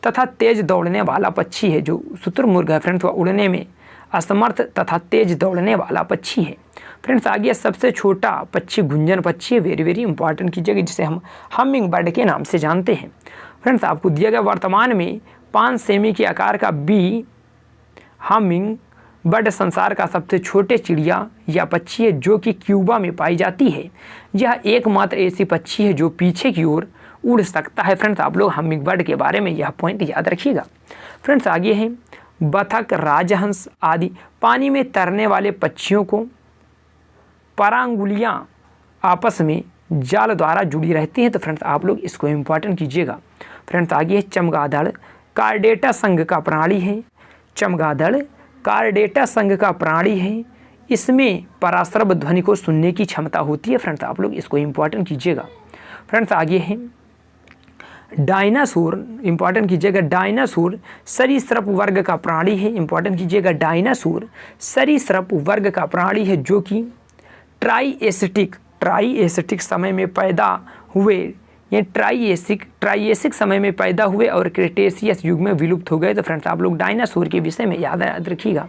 Speaker 1: तथा तेज दौड़ने वाला पक्षी है। जो शुतुरमुर्ग है फ्रेंड्स वह उड़ने में असमर्थ तथा तेज दौड़ने वाला पक्षी है। फ्रेंड्स आगे सबसे छोटा पक्षी गुंजन पक्षी है। वेरी वेरी इंपॉर्टेंट कीजिएगा, जिसे हम हमिंग बर्ड के नाम से जानते हैं। फ्रेंड्स आपको दिया गया वर्तमान में 5 सेमी के आकार का बी हमिंग बर्ड संसार का सबसे छोटे चिड़िया या पक्षी है जो कि क्यूबा में पाई जाती है। यह एकमात्र ऐसी पक्षी है जो पीछे की ओर उड़ सकता है। फ्रेंड्स आप लोग हमिंग बर्ड के बारे में यह पॉइंट याद रखिएगा। फ्रेंड्स आगे है बतख, राजहंस आदि पानी में तैरने वाले पक्षियों को परांगुलियाँ आपस में जाल द्वारा जुड़ी रहती हैं। तो फ्रेंड्स आप लोग इसको इंपॉर्टेंट कीजिएगा। फ्रेंड्स आगे है चमगादड़ कार्डेटा संघ का प्राणी है। चमगादड़ कार्डेटा संघ का प्राणी है। इसमें पराश्रव ध्वनि को सुनने की क्षमता होती है। फ्रेंड्स आप लोग इसको इंपॉर्टेंट कीजिएगा। फ्रेंड्स आगे है डायनासोर। इंपॉर्टेंट कीजिएगा, डायनासोर सरीसृप वर्ग का प्राणी है। इंपॉर्टेंट कीजिएगा, डायनासोर सरीसृप वर्ग का प्राणी है जो कि ट्राइएसिटिक समय में पैदा हुए, ये ट्राइएसिक समय में पैदा हुए और क्रेटेशियस युग में विलुप्त हो गए। तो फ्रेंड्स आप लोग डायनासोर के विषय में याद रखिएगा।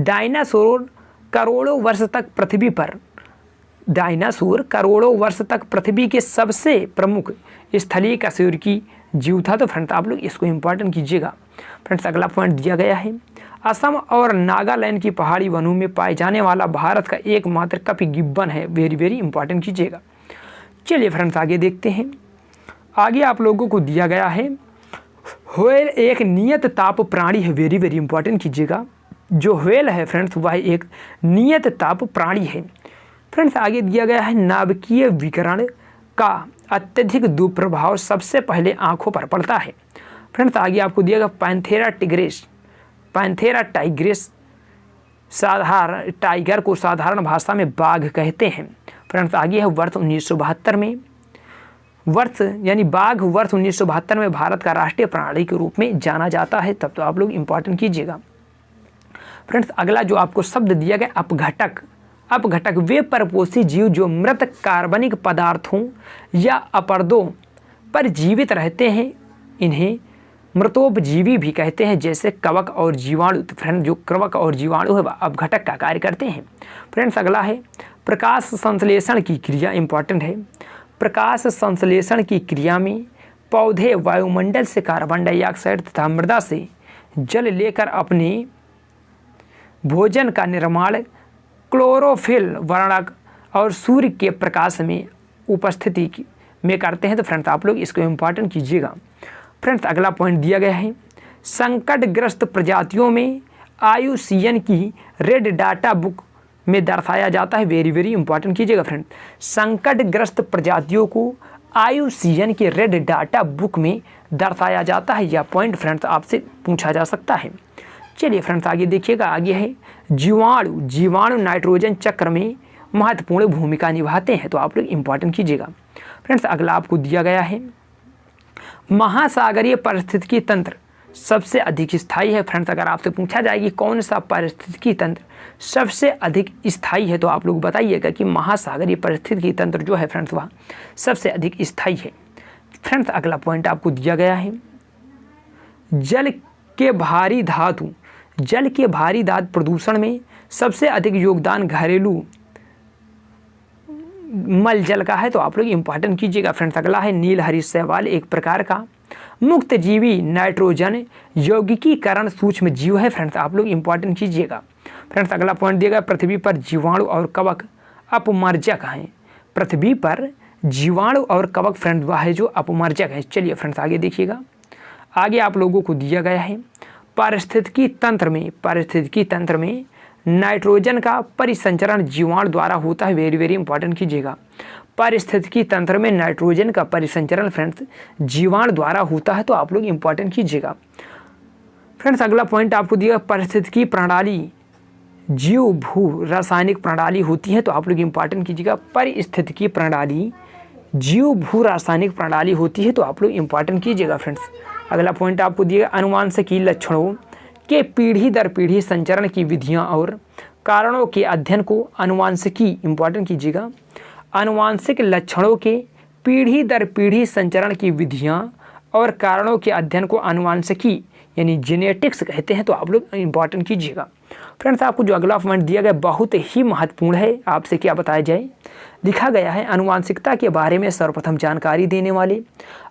Speaker 1: डायनासोर करोड़ों वर्ष तक पृथ्वी के सबसे प्रमुख स्थलीय कशेरुकी जीव था। तो फ्रेंड्स आप लोग इसको इंपॉर्टेंट कीजिएगा। फ्रेंड्स अगला पॉइंट दिया गया है असम और नागालैंड की पहाड़ी वनों में पाए जाने वाला भारत का एकमात्र कपि गिब्बन है। वेरी वेरी इंपॉर्टेंट कीजिएगा। चलिए फ्रेंड्स आगे देखते हैं। आगे आप लोगों को दिया गया है व्हेल एक नियत ताप प्राणी है। वेरी वेरी इंपॉर्टेंट कीजिएगा, जो व्हेल है फ्रेंड्स वह एक नियत ताप प्राणी है। फ्रेंड्स आगे दिया गया है नाभिकीय विकिरण का अत्यधिक दुष्प्रभाव सबसे पहले आँखों पर पड़ता है। फ्रेंड्स आगे आपको दिया गया पैंथेरा टाइग्रेस साधारण टाइगर को साधारण भाषा में बाघ कहते हैं। फ्रेंड्स आगे है वर्ष 1972 में वर्ष यानी बाघ वर्ष 1972 में भारत का राष्ट्रीय प्राणी के रूप में जाना जाता है। तब तो आप लोग इंपॉर्टेंट कीजिएगा। फ्रेंड्स अगला जो आपको शब्द दिया गया अपघटक। अपघटक वे परपोषी जीव जो मृत कार्बनिक पदार्थों या अपरदों पर जीवित रहते हैं, इन्हें मृतोपजीवी भी कहते हैं, जैसे कवक और जीवाणु। तो फ्रेंड जो कवक और जीवाणु है वह अपघटक का कार्य करते हैं। फ्रेंड्स अगला है प्रकाश संश्लेषण की क्रिया, इंपॉर्टेंट है। प्रकाश संश्लेषण की क्रिया में पौधे वायुमंडल से कार्बन डाइऑक्साइड तथा मृदा से जल लेकर अपने भोजन का निर्माण क्लोरोफिल वर्णक और सूर्य के प्रकाश में उपस्थिति में करते हैं। तो फ्रेंड्स आप लोग इसको इंपॉर्टेंट कीजिएगा। फ्रेंड्स अगला पॉइंट दिया गया है संकटग्रस्त प्रजातियों में IUCN की रेड डाटा बुक में दर्शाया जाता है। वेरी वेरी इंपॉर्टेंट कीजिएगा फ्रेंड्स, संकटग्रस्त प्रजातियों को IUCN के रेड डाटा बुक में दर्शाया जाता है। यह पॉइंट फ्रेंड्स आपसे पूछा जा सकता है। चलिए फ्रेंड्स आगे देखिएगा, आगे है जीवाणु। जीवाणु नाइट्रोजन चक्र में महत्वपूर्ण भूमिका निभाते हैं। तो आप लोग इंपॉर्टेंट कीजिएगा। फ्रेंड्स अगला आपको दिया गया है महासागरीय पारिस्थितिकी तंत्र सबसे अधिक स्थायी है। फ्रेंड्स अगर आपसे पूछा जाए कि कौन सा पारिस्थितिकी तंत्र सबसे अधिक स्थायी है, तो आप लोग बताइएगा कि महासागरीय पारिस्थितिकी तंत्र जो है फ्रेंड्स वह सबसे अधिक स्थायी है। फ्रेंड्स अगला पॉइंट आपको दिया गया है जल के भारी धातु। जल के भारी धातु प्रदूषण में सबसे अधिक योगदान घरेलू मल जल का है। तो आप लोग इंपॉर्टेंट कीजिएगा। फ्रेंड्स अगला है नीलहरी शैवाल, एक प्रकार का मुक्त जीवी नाइट्रोजन यौगिकीकरण सूक्ष्म जीव है। फ्रेंड्स आप लोग इंपॉर्टेंट कीजिएगा। फ्रेंड्स अगला पॉइंट दिया गया पृथ्वी पर जीवाणु और कवक अपमर्जक हैं। पृथ्वी पर जीवाणु और कवक फ्रेंड वह है जो अपमर्जक है। चलिए फ्रेंड्स आगे देखिएगा, आगे आप लोगों को दिया गया है पारिस्थितिकी तंत्र में नाइट्रोजन का परिसंचरण जीवाणु द्वारा होता है। वेरी वेरी इंपॉर्टेंट कीजिएगा। पारिस्थितिकी तंत्र में नाइट्रोजन का परिसंचरण फ्रेंड्स जीवाणु द्वारा होता है। तो आप लोग इंपॉर्टेंट कीजिएगा। फ्रेंड्स अगला पॉइंट आपको दिया पारिस्थितिकी प्रणाली जीव भू रासायनिक प्रणाली होती है। तो आप लोग इंपॉर्टेंट कीजिएगा। पारिस्थितिकी प्रणाली जीव भू रासायनिक प्रणाली होती है। तो आप लोग इंपॉर्टेंट कीजिएगा। फ्रेंड्स अगला पॉइंट आपको दिया अनुवांशिकी लक्षणों के पीढ़ी दर पीढ़ी संचरण की विधियां और कारणों के अध्ययन को अनुवांशिकी इंपॉर्टेंट कीजिएगा। अनुवांशिक लक्षणों के पीढ़ी दर पीढ़ी संचरण की विधियां और कारणों के अध्ययन को अनुवांशिकी यानी जेनेटिक्स कहते हैं। तो आप लोग इंपॉर्टेंट कीजिएगा। फ्रेंड्स आपको जो अगला पॉइंट दिया गया बहुत ही महत्वपूर्ण है, आपसे क्या बताया जाए, लिखा गया है अनुवांशिकता के बारे में सर्वप्रथम जानकारी देने वाले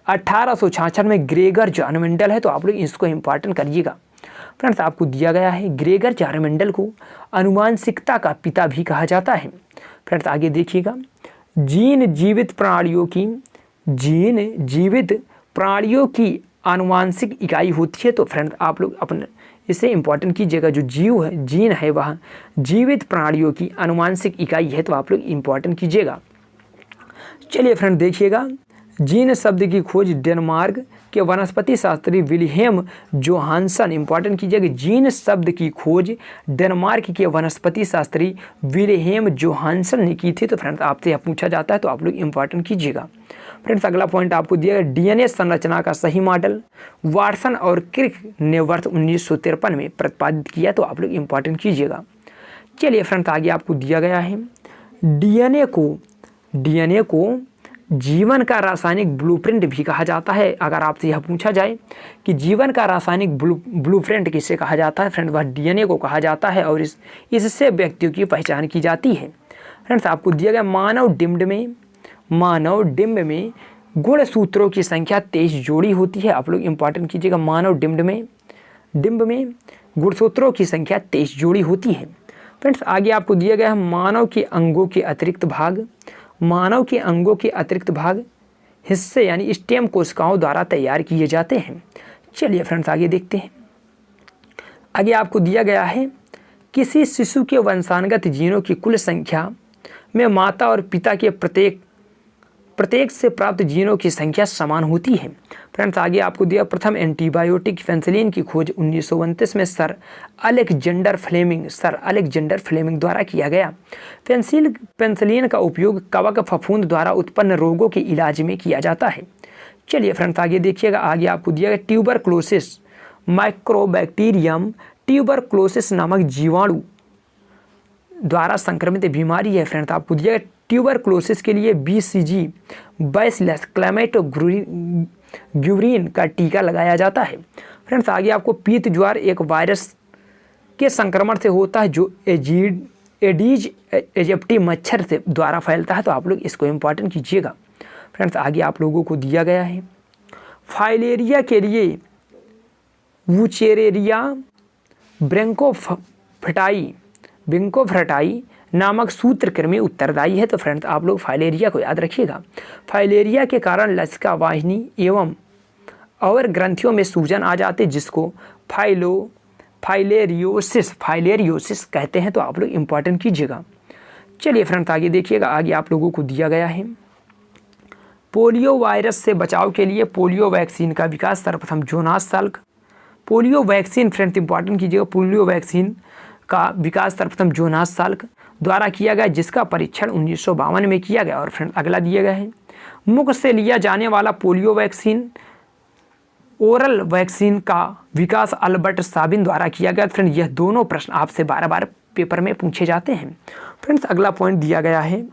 Speaker 1: 1866 में ग्रेगर जानमेंडल है। तो आप लोग इसको इंपॉर्टेंट करिएगा। फ्रेंड्स आपको दिया गया है ग्रेगर जानमेंडल को अनुवांशिकता का पिता भी कहा जाता है। फ्रेंड्स आगे देखिएगा जीन जीवित प्राणियों की आनुवांशिक इकाई होती है। तो फ्रेंड्स आप लोग अपने इसे इंपॉर्टेंट कीजिएगा। जो जीव है जीन है वह जीवित प्राणियों की आनुवांशिक इकाई है। तो आप लोग इंपॉर्टेंट कीजिएगा। चलिए फ्रेंड देखिएगा जीन शब्द की खोज डेनमार्क के वनस्पति शास्त्री विल्हेम जोहानसन, इंपॉर्टेंट कीजिएगा। जीन शब्द की खोज डेनमार्क के वनस्पति शास्त्री विल्हेम जोहानसन ने की थी। तो फ्रेंड्स आपसे यह पूछा जाता है। तो आप लोग इंपॉर्टेंट कीजिएगा। फ्रेंड्स अगला पॉइंट आपको दिया गया डीएनए संरचना का सही मॉडल वाटसन और क्रिक ने वर्ष 1953 में प्रतिपादित किया। तो आप लोग इंपॉर्टेंट कीजिएगा। चलिए फ्रेंड्स आगे आपको दिया गया है डीएनए को जीवन का रासायनिक ब्लूप्रिंट भी कहा जाता है। अगर आपसे यह पूछा जाए कि जीवन का रासायनिक ब्लूप्रिंट किसे कहा जाता है, फ्रेंड्स वह डीएनए को कहा जाता है और इससे व्यक्तियों की पहचान की जाती है। फ्रेंड्स आपको दिया गया मानव डिंब में गुणसूत्रों की संख्या 23 जोड़ी होती है। आप लोग इंपॉर्टेंट कीजिएगा। मानव डिंब में गुणसूत्रों की संख्या 23 जोड़ी होती है। फ्रेंड्स आगे आपको दिया गया है मानव के अंगों के अतिरिक्त भाग हिस्से यानी स्टेम कोशिकाओं द्वारा तैयार किए जाते हैं। चलिए फ्रेंड्स आगे देखते हैं। आगे आपको दिया गया है किसी शिशु के वंशानुगत जीनों की कुल संख्या में माता और पिता के प्रत्येक प्रत्येक से प्राप्त जीनों की संख्या समान होती है। फ्रेंड्स आगे आपको दिया प्रथम एंटीबायोटिक पेनिसिलिन की खोज 1929 में सर अलेक्जेंडर फ्लेमिंग द्वारा किया गया। पेनिसिलिन का उपयोग कवक फफूंद द्वारा उत्पन्न रोगों के इलाज में किया जाता है। चलिए फ्रेंड्स आगे देखिएगा, आगे आपको दिया गया ट्यूबरक्लोसिस माइक्रोबैक्टीरियम ट्यूबरक्लोसिस नामक जीवाणु द्वारा संक्रमित बीमारी है। फ्रेंड्स आपको दिया गया ट्यूबरक्लोसिस के लिए BCG बैसिलस क्लैमाइडोग्यूरिन का टीका लगाया जाता है। फ्रेंड्स आगे आपको पीत ज्वर एक वायरस के संक्रमण से होता है जो एडीज एजिप्टी मच्छर से द्वारा फैलता है, तो आप लोग इसको इम्पॉर्टेंट कीजिएगा। फ्रेंड्स आगे आप लोगों को दिया गया है फाइलेरिया के लिए वुचेरेरिया ब्रिंकोफ्रटाई नामक सूत्रकृमि उत्तरदायी है। तो फ्रेंड्स आप लोग फाइलेरिया को याद रखिएगा। फाइलेरिया के कारण लसिका वाहिनी एवं और ग्रंथियों में सूजन आ जाते जिसको फाइलेरियोसिस कहते हैं, तो आप लोग इम्पॉर्टेंट कीजिएगा। चलिए फ्रेंड्स आगे देखिएगा, आगे आप लोगों को दिया गया है पोलियो वायरस से बचाव के लिए पोलियो वैक्सीन का विकास सर्वप्रथम Jonas Salk. Polio vaccine friends important कीजिएगा, पोलियो वैक्सीन का विकास सर्वप्रथम जोनास साल्क द्वारा किया गया जिसका परीक्षण 1952 में किया गया। और फ्रेंड्स अगला दिया गया है मुख से लिया जाने वाला पोलियो वैक्सीन ओरल वैक्सीन का विकास अल्बर्ट साबिन द्वारा किया गया। फ्रेंड्स यह दोनों प्रश्न आपसे बार पेपर में पूछे जाते हैं। फ्रेंड्स अगला पॉइंट दिया गया है,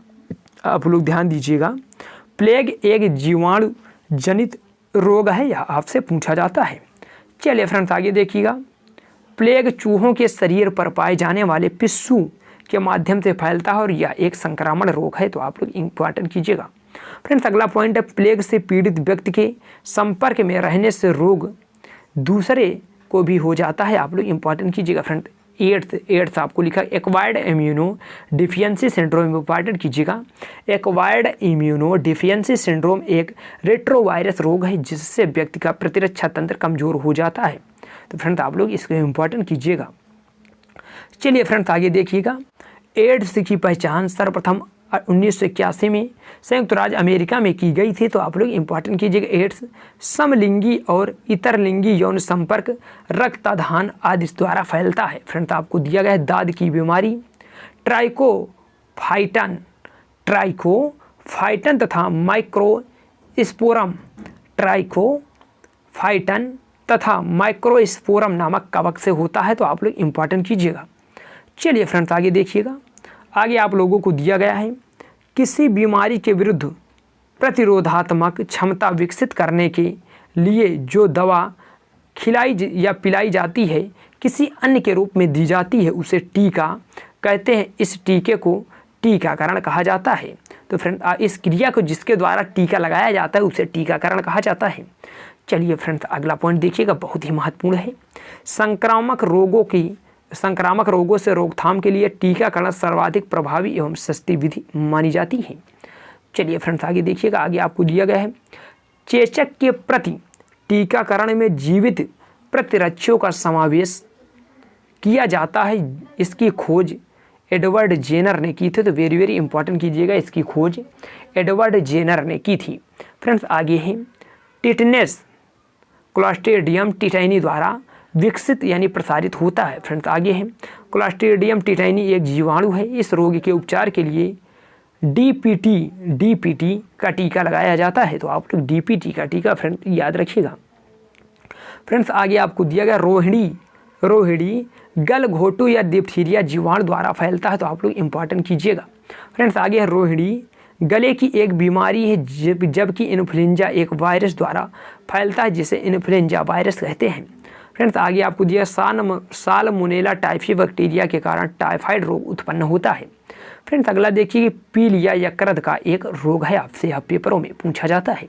Speaker 1: आप लोग ध्यान दीजिएगा, प्लेग एक जीवाणु जनित रोग है, यह आपसे पूछा जाता है। चलिए फ्रेंड्स आगे देखिएगा, प्लेग चूहों के शरीर पर पाए जाने वाले पिस्सू के माध्यम से फैलता है और यह एक संक्रामण रोग है, तो आप लोग इम्पॉर्टेंट कीजिएगा। फ्रेंड्स अगला पॉइंट है प्लेग से पीड़ित व्यक्ति के संपर्क में रहने से रोग दूसरे को भी हो जाता है, आप लोग इम्पॉर्टेंट कीजिएगा। फ्रेंड एड्स आपको लिखा acquired immuno deficiency syndrome important कीजिएगा। एक्वायर्ड इम्यूनो डिफिशियंसी सिंड्रोम एक रेट्रोवायरस रोग है जिससे व्यक्ति का प्रतिरक्षा तंत्र कमजोर हो जाता है, तो फ्रेंड्स आप लोग इसको इम्पॉर्टेंट कीजिएगा। चलिए फ्रेंड्स आगे देखिएगा, एड्स की पहचान सर्वप्रथम 1981 में संयुक्त राज्य अमेरिका में की गई थी, तो आप लोग इम्पॉर्टेंट कीजिएगा। एड्स समलिंगी और इतरलिंगी यौन संपर्क, रक्ताधान आदि द्वारा फैलता है। फ्रेंड्स आपको दिया गया है दाद की बीमारी ट्राइकोफाइटन तथा माइक्रोस्पोरम नामक कवक से होता है, तो आप लोग इम्पॉर्टेंट कीजिएगा। चलिए फ्रेंड्स आगे देखिएगा, आगे आप लोगों को दिया गया है किसी बीमारी के विरुद्ध प्रतिरोधात्मक क्षमता विकसित करने के लिए जो दवा खिलाई या पिलाई जाती है किसी अन्य के रूप में दी जाती है उसे टीका कहते हैं। इस टीके को टीकाकरण कहा जाता है। तो फ्रेंड इस क्रिया को जिसके द्वारा टीका लगाया जाता है उसे टीकाकरण कहा जाता है। चलिए फ्रेंड्स अगला पॉइंट देखिएगा, बहुत ही महत्वपूर्ण है। संक्रामक रोगों से रोकथाम के लिए टीकाकरण सर्वाधिक प्रभावी एवं सस्ती विधि मानी जाती है। चलिए फ्रेंड्स आगे देखिएगा, आगे आपको दिया गया है चेचक के प्रति टीकाकरण में जीवित प्रतिरक्षियों का समावेश किया जाता है। इसकी खोज एडवर्ड जेनर ने की थी, तो वेरी इंपॉर्टेंट कीजिएगा, इसकी खोज एडवर्ड जेनर ने की थी। फ्रेंड्स आगे है टिटनेस क्लॉस्ट्रिडियम टिटानी द्वारा विकसित यानी प्रसारित होता है। फ्रेंड्स आगे है क्लॉस्ट्रिडियम टिटानी एक जीवाणु है। इस रोग के उपचार के लिए डीपीटी का टीका लगाया जाता है, तो आप लोग डीपीटी का टीका फ्रेंड याद रखिएगा। फ्रेंड्स आगे आपको दिया गया रोहिणी गलघोटू या डिप्थीरिया जीवाणु द्वारा फैलता है, तो आप लोग इम्पॉर्टेंट कीजिएगा। फ्रेंड्स आगे है रोहिणी गले की एक बीमारी है जबकि इन्फ्लुएंजा एक वायरस द्वारा फैलता है जिसे इन्फ्लुएंजा वायरस कहते हैं। फ्रेंड्स आगे आपको दिया साल्मोनेला टाइफी बैक्टीरिया के कारण टाइफाइड रोग उत्पन्न होता है। फ्रेंड्स अगला देखिए पीलिया यकृत का एक रोग है, आपसे यह पेपरों में पूछा जाता है।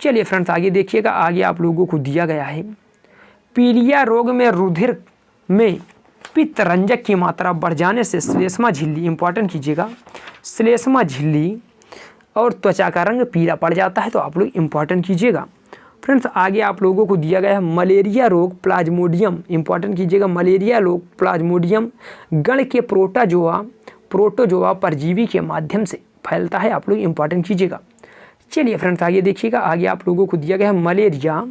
Speaker 1: चलिए फ्रेंड्स आगे देखिएगा, आगे आप लोगों को दिया गया है पीलिया रोग में रुधिर में पित्त रंजक की मात्रा बढ़ जाने से श्लेष्मा झिल्ली इंपॉर्टेंट कीजिएगा, श्लेष्मा झिल्ली और त्वचा का रंग पीला पड़ जाता है, तो आप लोग इंपॉर्टेंट कीजिएगा। फ्रेंड्स आगे आप लोगों को दिया गया है मलेरिया रोग प्लाज्मोडियम इंपॉर्टेंट कीजिएगा। मलेरिया रोग प्लाज्मोडियम गण के प्रोटोजोआ परजीवी के माध्यम से फैलता है, आप लोग इंपॉर्टेंट कीजिएगा। चलिए फ्रेंड्स आगे देखिएगा, आगे आप लोगों को दिया गया है मलेरिया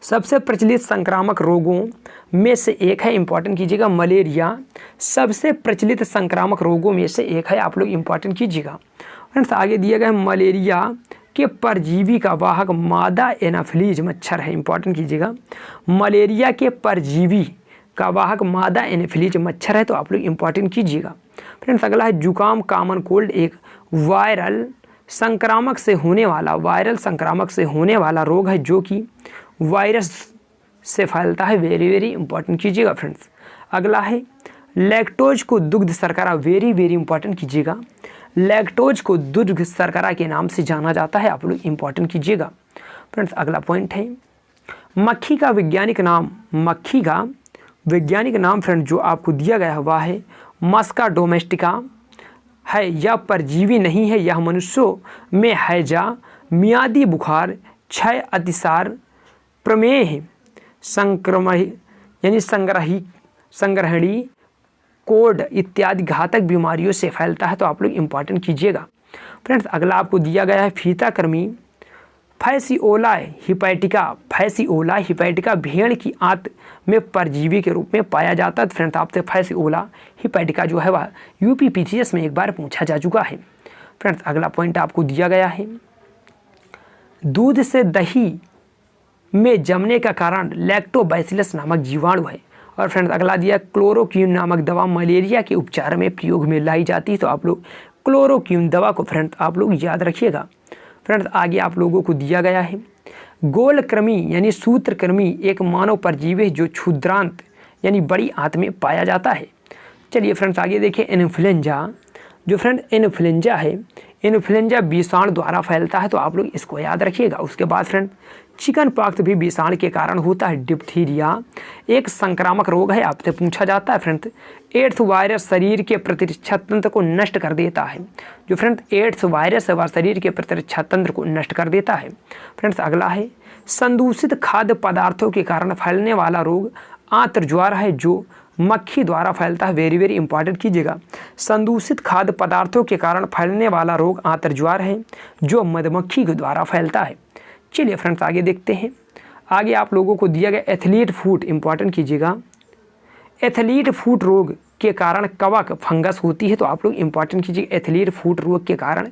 Speaker 1: सबसे प्रचलित संक्रामक रोगों में से एक है। इंपॉर्टेंट कीजिएगा, मलेरिया सबसे प्रचलित संक्रामक रोगों में से एक है, आप लोग इंपॉर्टेंट कीजिएगा। फ्रेंड्स आगे दिया गया है मलेरिया के परजीवी का वाहक मादा एनाफिलीज मच्छर है। इंपॉर्टेंट कीजिएगा, मलेरिया के परजीवी का वाहक मादा एनाफिलीज मच्छर है, तो आप लोग इंपॉर्टेंट कीजिएगा। फ्रेंड्स अगला है जुकाम कॉमन कोल्ड एक वायरल संक्रामक से होने वाला रोग है जो कि वायरस से फैलता है। वेरी वेरी इंपॉर्टेंट कीजिएगा। फ्रेंड्स अगला है लैक्टोज को दुग्ध शर्करा, वेरी वेरी इंपॉर्टेंट कीजिएगा, लैक्टोज को दुग्ध शर्करा के नाम से जाना जाता है, आप लोग इंपॉर्टेंट कीजिएगा। फ्रेंड्स अगला पॉइंट है मक्खी का वैज्ञानिक नाम फ्रेंड जो आपको दिया गया है वह है मस्का डोमेस्टिका है। यह परजीवी नहीं है, यह मनुष्यों में हैजा, मियादी बुखार, क्षय, अतिसार, प्रमेह, संग्रहणी, कोड इत्यादि घातक बीमारियों से फैलता है, तो आप लोग इंपॉर्टेंट कीजिएगा। फ्रेंड्स अगला आपको दिया गया है फीताकृमि फैसिओला हिपैटिका भेड़ की आंत में परजीवी के रूप में पाया जाता है। फ्रेंड्स आपसे फैसिओला हिपैटिका जो है वह यूपीपीसीएस में एक बार पूछा जा चुका है। फ्रेंड्स अगला पॉइंट आपको दिया गया है दूध से दही में जमने का कारण लैक्टोबैसिलस नामक जीवाणु है। और फ्रेंड्स अगला दिया क्लोरोक्विन नामक दवा मलेरिया के उपचार में प्रयोग में लाई जाती है, तो आप लोग क्लोरोक्विन दवा को फ्रेंड्स आप लोग याद रखिएगा। फ्रेंड्स आगे आप लोगों को दिया गया है गोलकृमि यानी सूत्रकृमि एक मानव परजीवी है जो क्षुद्रांत यानी बड़ी आंत में पाया जाता है। चलिए फ्रेंड्स आगे देखिए इन्फ्लुएंजा, जो फ्रेंड इन्फ्लुएंजा है, इन्फ्लुएंजा विषाणु द्वारा फैलता है, तो आप लोग इसको याद रखिएगा। उसके बाद फ्रेंड चिकन पॉक्स भी विषाणु के कारण होता है। डिप्थीरिया एक संक्रामक रोग है, आपसे पूछा जाता है। फ्रेंड्स एड्स वायरस शरीर के प्रतिरक्षा तंत्र को नष्ट कर देता है, जो फ्रेंड्स एड्स वायरस है वह शरीर के प्रतिरक्षा तंत्र को नष्ट कर देता है। फ्रेंड्स अगला है संदूषित खाद्य पदार्थों के कारण फैलने वाला रोग आंत्रज्वार है, जो मक्खी द्वारा फैलता है। वेरी वेरी इंपॉर्टेंट कीजिएगा, संदूषित खाद्य पदार्थों के कारण फैलने वाला रोग आंत्रज्वार है जो मधुमक्खी के द्वारा फैलता है। चलिए फ्रेंड्स आगे देखते हैं, आगे आप लोगों को दिया गया एथलीट फुट, इंपॉर्टेंट कीजिएगा, एथलीट फुट रोग के कारण कवक फंगस होती है, तो आप लोग इंपॉर्टेंट कीजिए एथलीट फुट रोग के कारण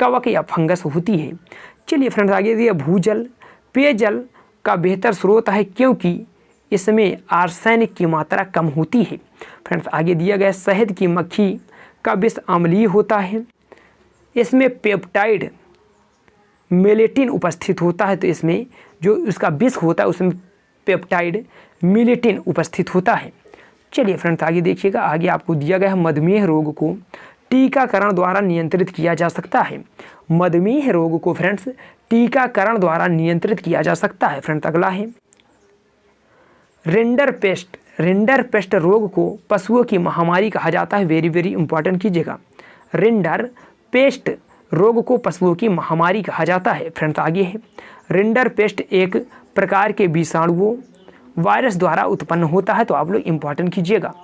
Speaker 1: कवक या फंगस होती है। चलिए फ्रेंड्स आगे दिया भूजल पेयजल का बेहतर स्रोत है क्योंकि इसमें आर्सेनिक की मात्रा कम होती है। फ्रेंड्स आगे दिया गया शहद की मक्खी का विष अम्लीय होता है, इसमें पेप्टाइड मेलेटिन उपस्थित होता है, तो इसमें जो उसका विष होता है उसमें पेप्टाइड मेलेटिन उपस्थित होता है। चलिए फ्रेंड्स आगे देखिएगा, आगे आपको दिया गया है मधुमेह रोग को टीकाकरण द्वारा नियंत्रित किया जा सकता है। मधुमेह रोग को फ्रेंड्स टीकाकरण द्वारा नियंत्रित किया जा सकता है। फ्रेंड्स अगला है रिंडर पेस्ट रोग को पशुओं की महामारी कहा जाता है। वेरी वेरी इंपॉर्टेंट कीजिएगा, रिंडर पेस्ट रोग को पशुओं की महामारी कहा जाता है। फ्रेंड्स आगे है रिंडर पेस्ट एक प्रकार के विषाणुओं वायरस द्वारा उत्पन्न होता है, तो आप लोग इंपॉर्टेंट कीजिएगा।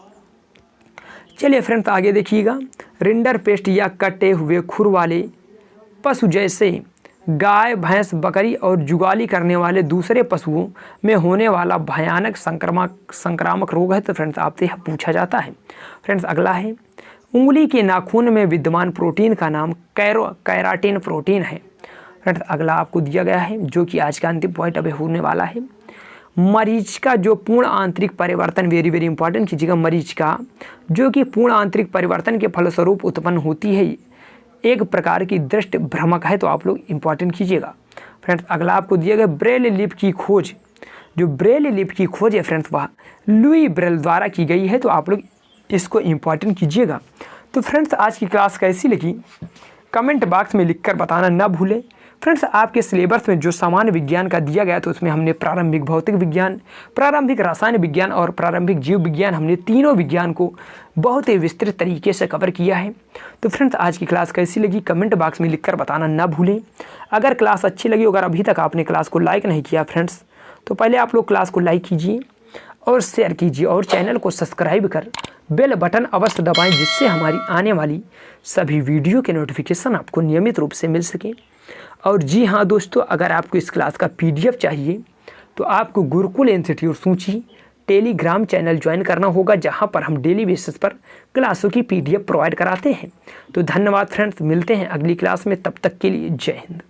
Speaker 1: चलिए फ्रेंड्स आगे देखिएगा, रिंडर पेस्ट या कटे हुए खुर वाले पशु जैसे गाय भैंस बकरी और जुगाली करने वाले दूसरे पशुओं में होने वाला भयानक संक्रामक रोग है, तो फ्रेंड्स आपसे यह पूछा जाता है। फ्रेंड्स अगला है उंगली के नाखून में विद्यमान प्रोटीन का नाम कैराटिन प्रोटीन है। फ्रेंड्स अगला आपको दिया गया है जो कि आज का अंतिम पॉइंट अभी होने वाला है, मरीचिका जो पूर्ण आंतरिक परिवर्तन, वेरी वेरी इंपॉर्टेंट कीजिएगा, मरीचिका जो कि पूर्ण आंतरिक परिवर्तन के फलस्वरूप उत्पन्न होती है, एक प्रकार की दृष्टि भ्रमक है, तो आप लोग इंपॉर्टेंट कीजिएगा। फ्रेंड्स अगला आपको दिया गया ब्रेल लिप की खोज, जो ब्रेल लिप की खोज है फ्रेंड्स वह लुई ब्रेल द्वारा की गई है, तो आप लोग इसको इंपॉर्टेंट कीजिएगा। तो फ्रेंड्स आज की क्लास कैसी लगी कमेंट बॉक्स में लिखकर बताना ना भूलें। फ्रेंड्स आपके सिलेबस में जो सामान्य विज्ञान का दिया गया तो उसमें हमने प्रारंभिक भौतिक विज्ञान, प्रारंभिक रासायनिक विज्ञान और प्रारंभिक जीव विज्ञान, हमने तीनों विज्ञान को बहुत ही विस्तृत तरीके से कवर किया है। तो फ्रेंड्स आज की क्लास कैसी लगी कमेंट बॉक्स में लिखकर बताना ना भूलें। अगर क्लास अच्छी लगी, अगर अभी तक आपने क्लास को लाइक नहीं किया फ्रेंड्स, तो पहले आप लोग क्लास को लाइक कीजिए और शेयर कीजिए और चैनल को सब्सक्राइब कर बेल बटन अवश्य दबाएं, जिससे हमारी आने वाली सभी वीडियो के नोटिफिकेशन आपको नियमित रूप से मिल सके। और जी हाँ दोस्तों, अगर आपको इस क्लास का PDF चाहिए तो आपको गुरुकुल इंस्टीट्यूट सूची टेलीग्राम चैनल ज्वाइन करना होगा, जहां पर हम डेली बेसिस पर क्लासों की PDF प्रोवाइड कराते हैं। तो धन्यवाद फ्रेंड्स, मिलते हैं अगली क्लास में, तब तक के लिए जय हिंद।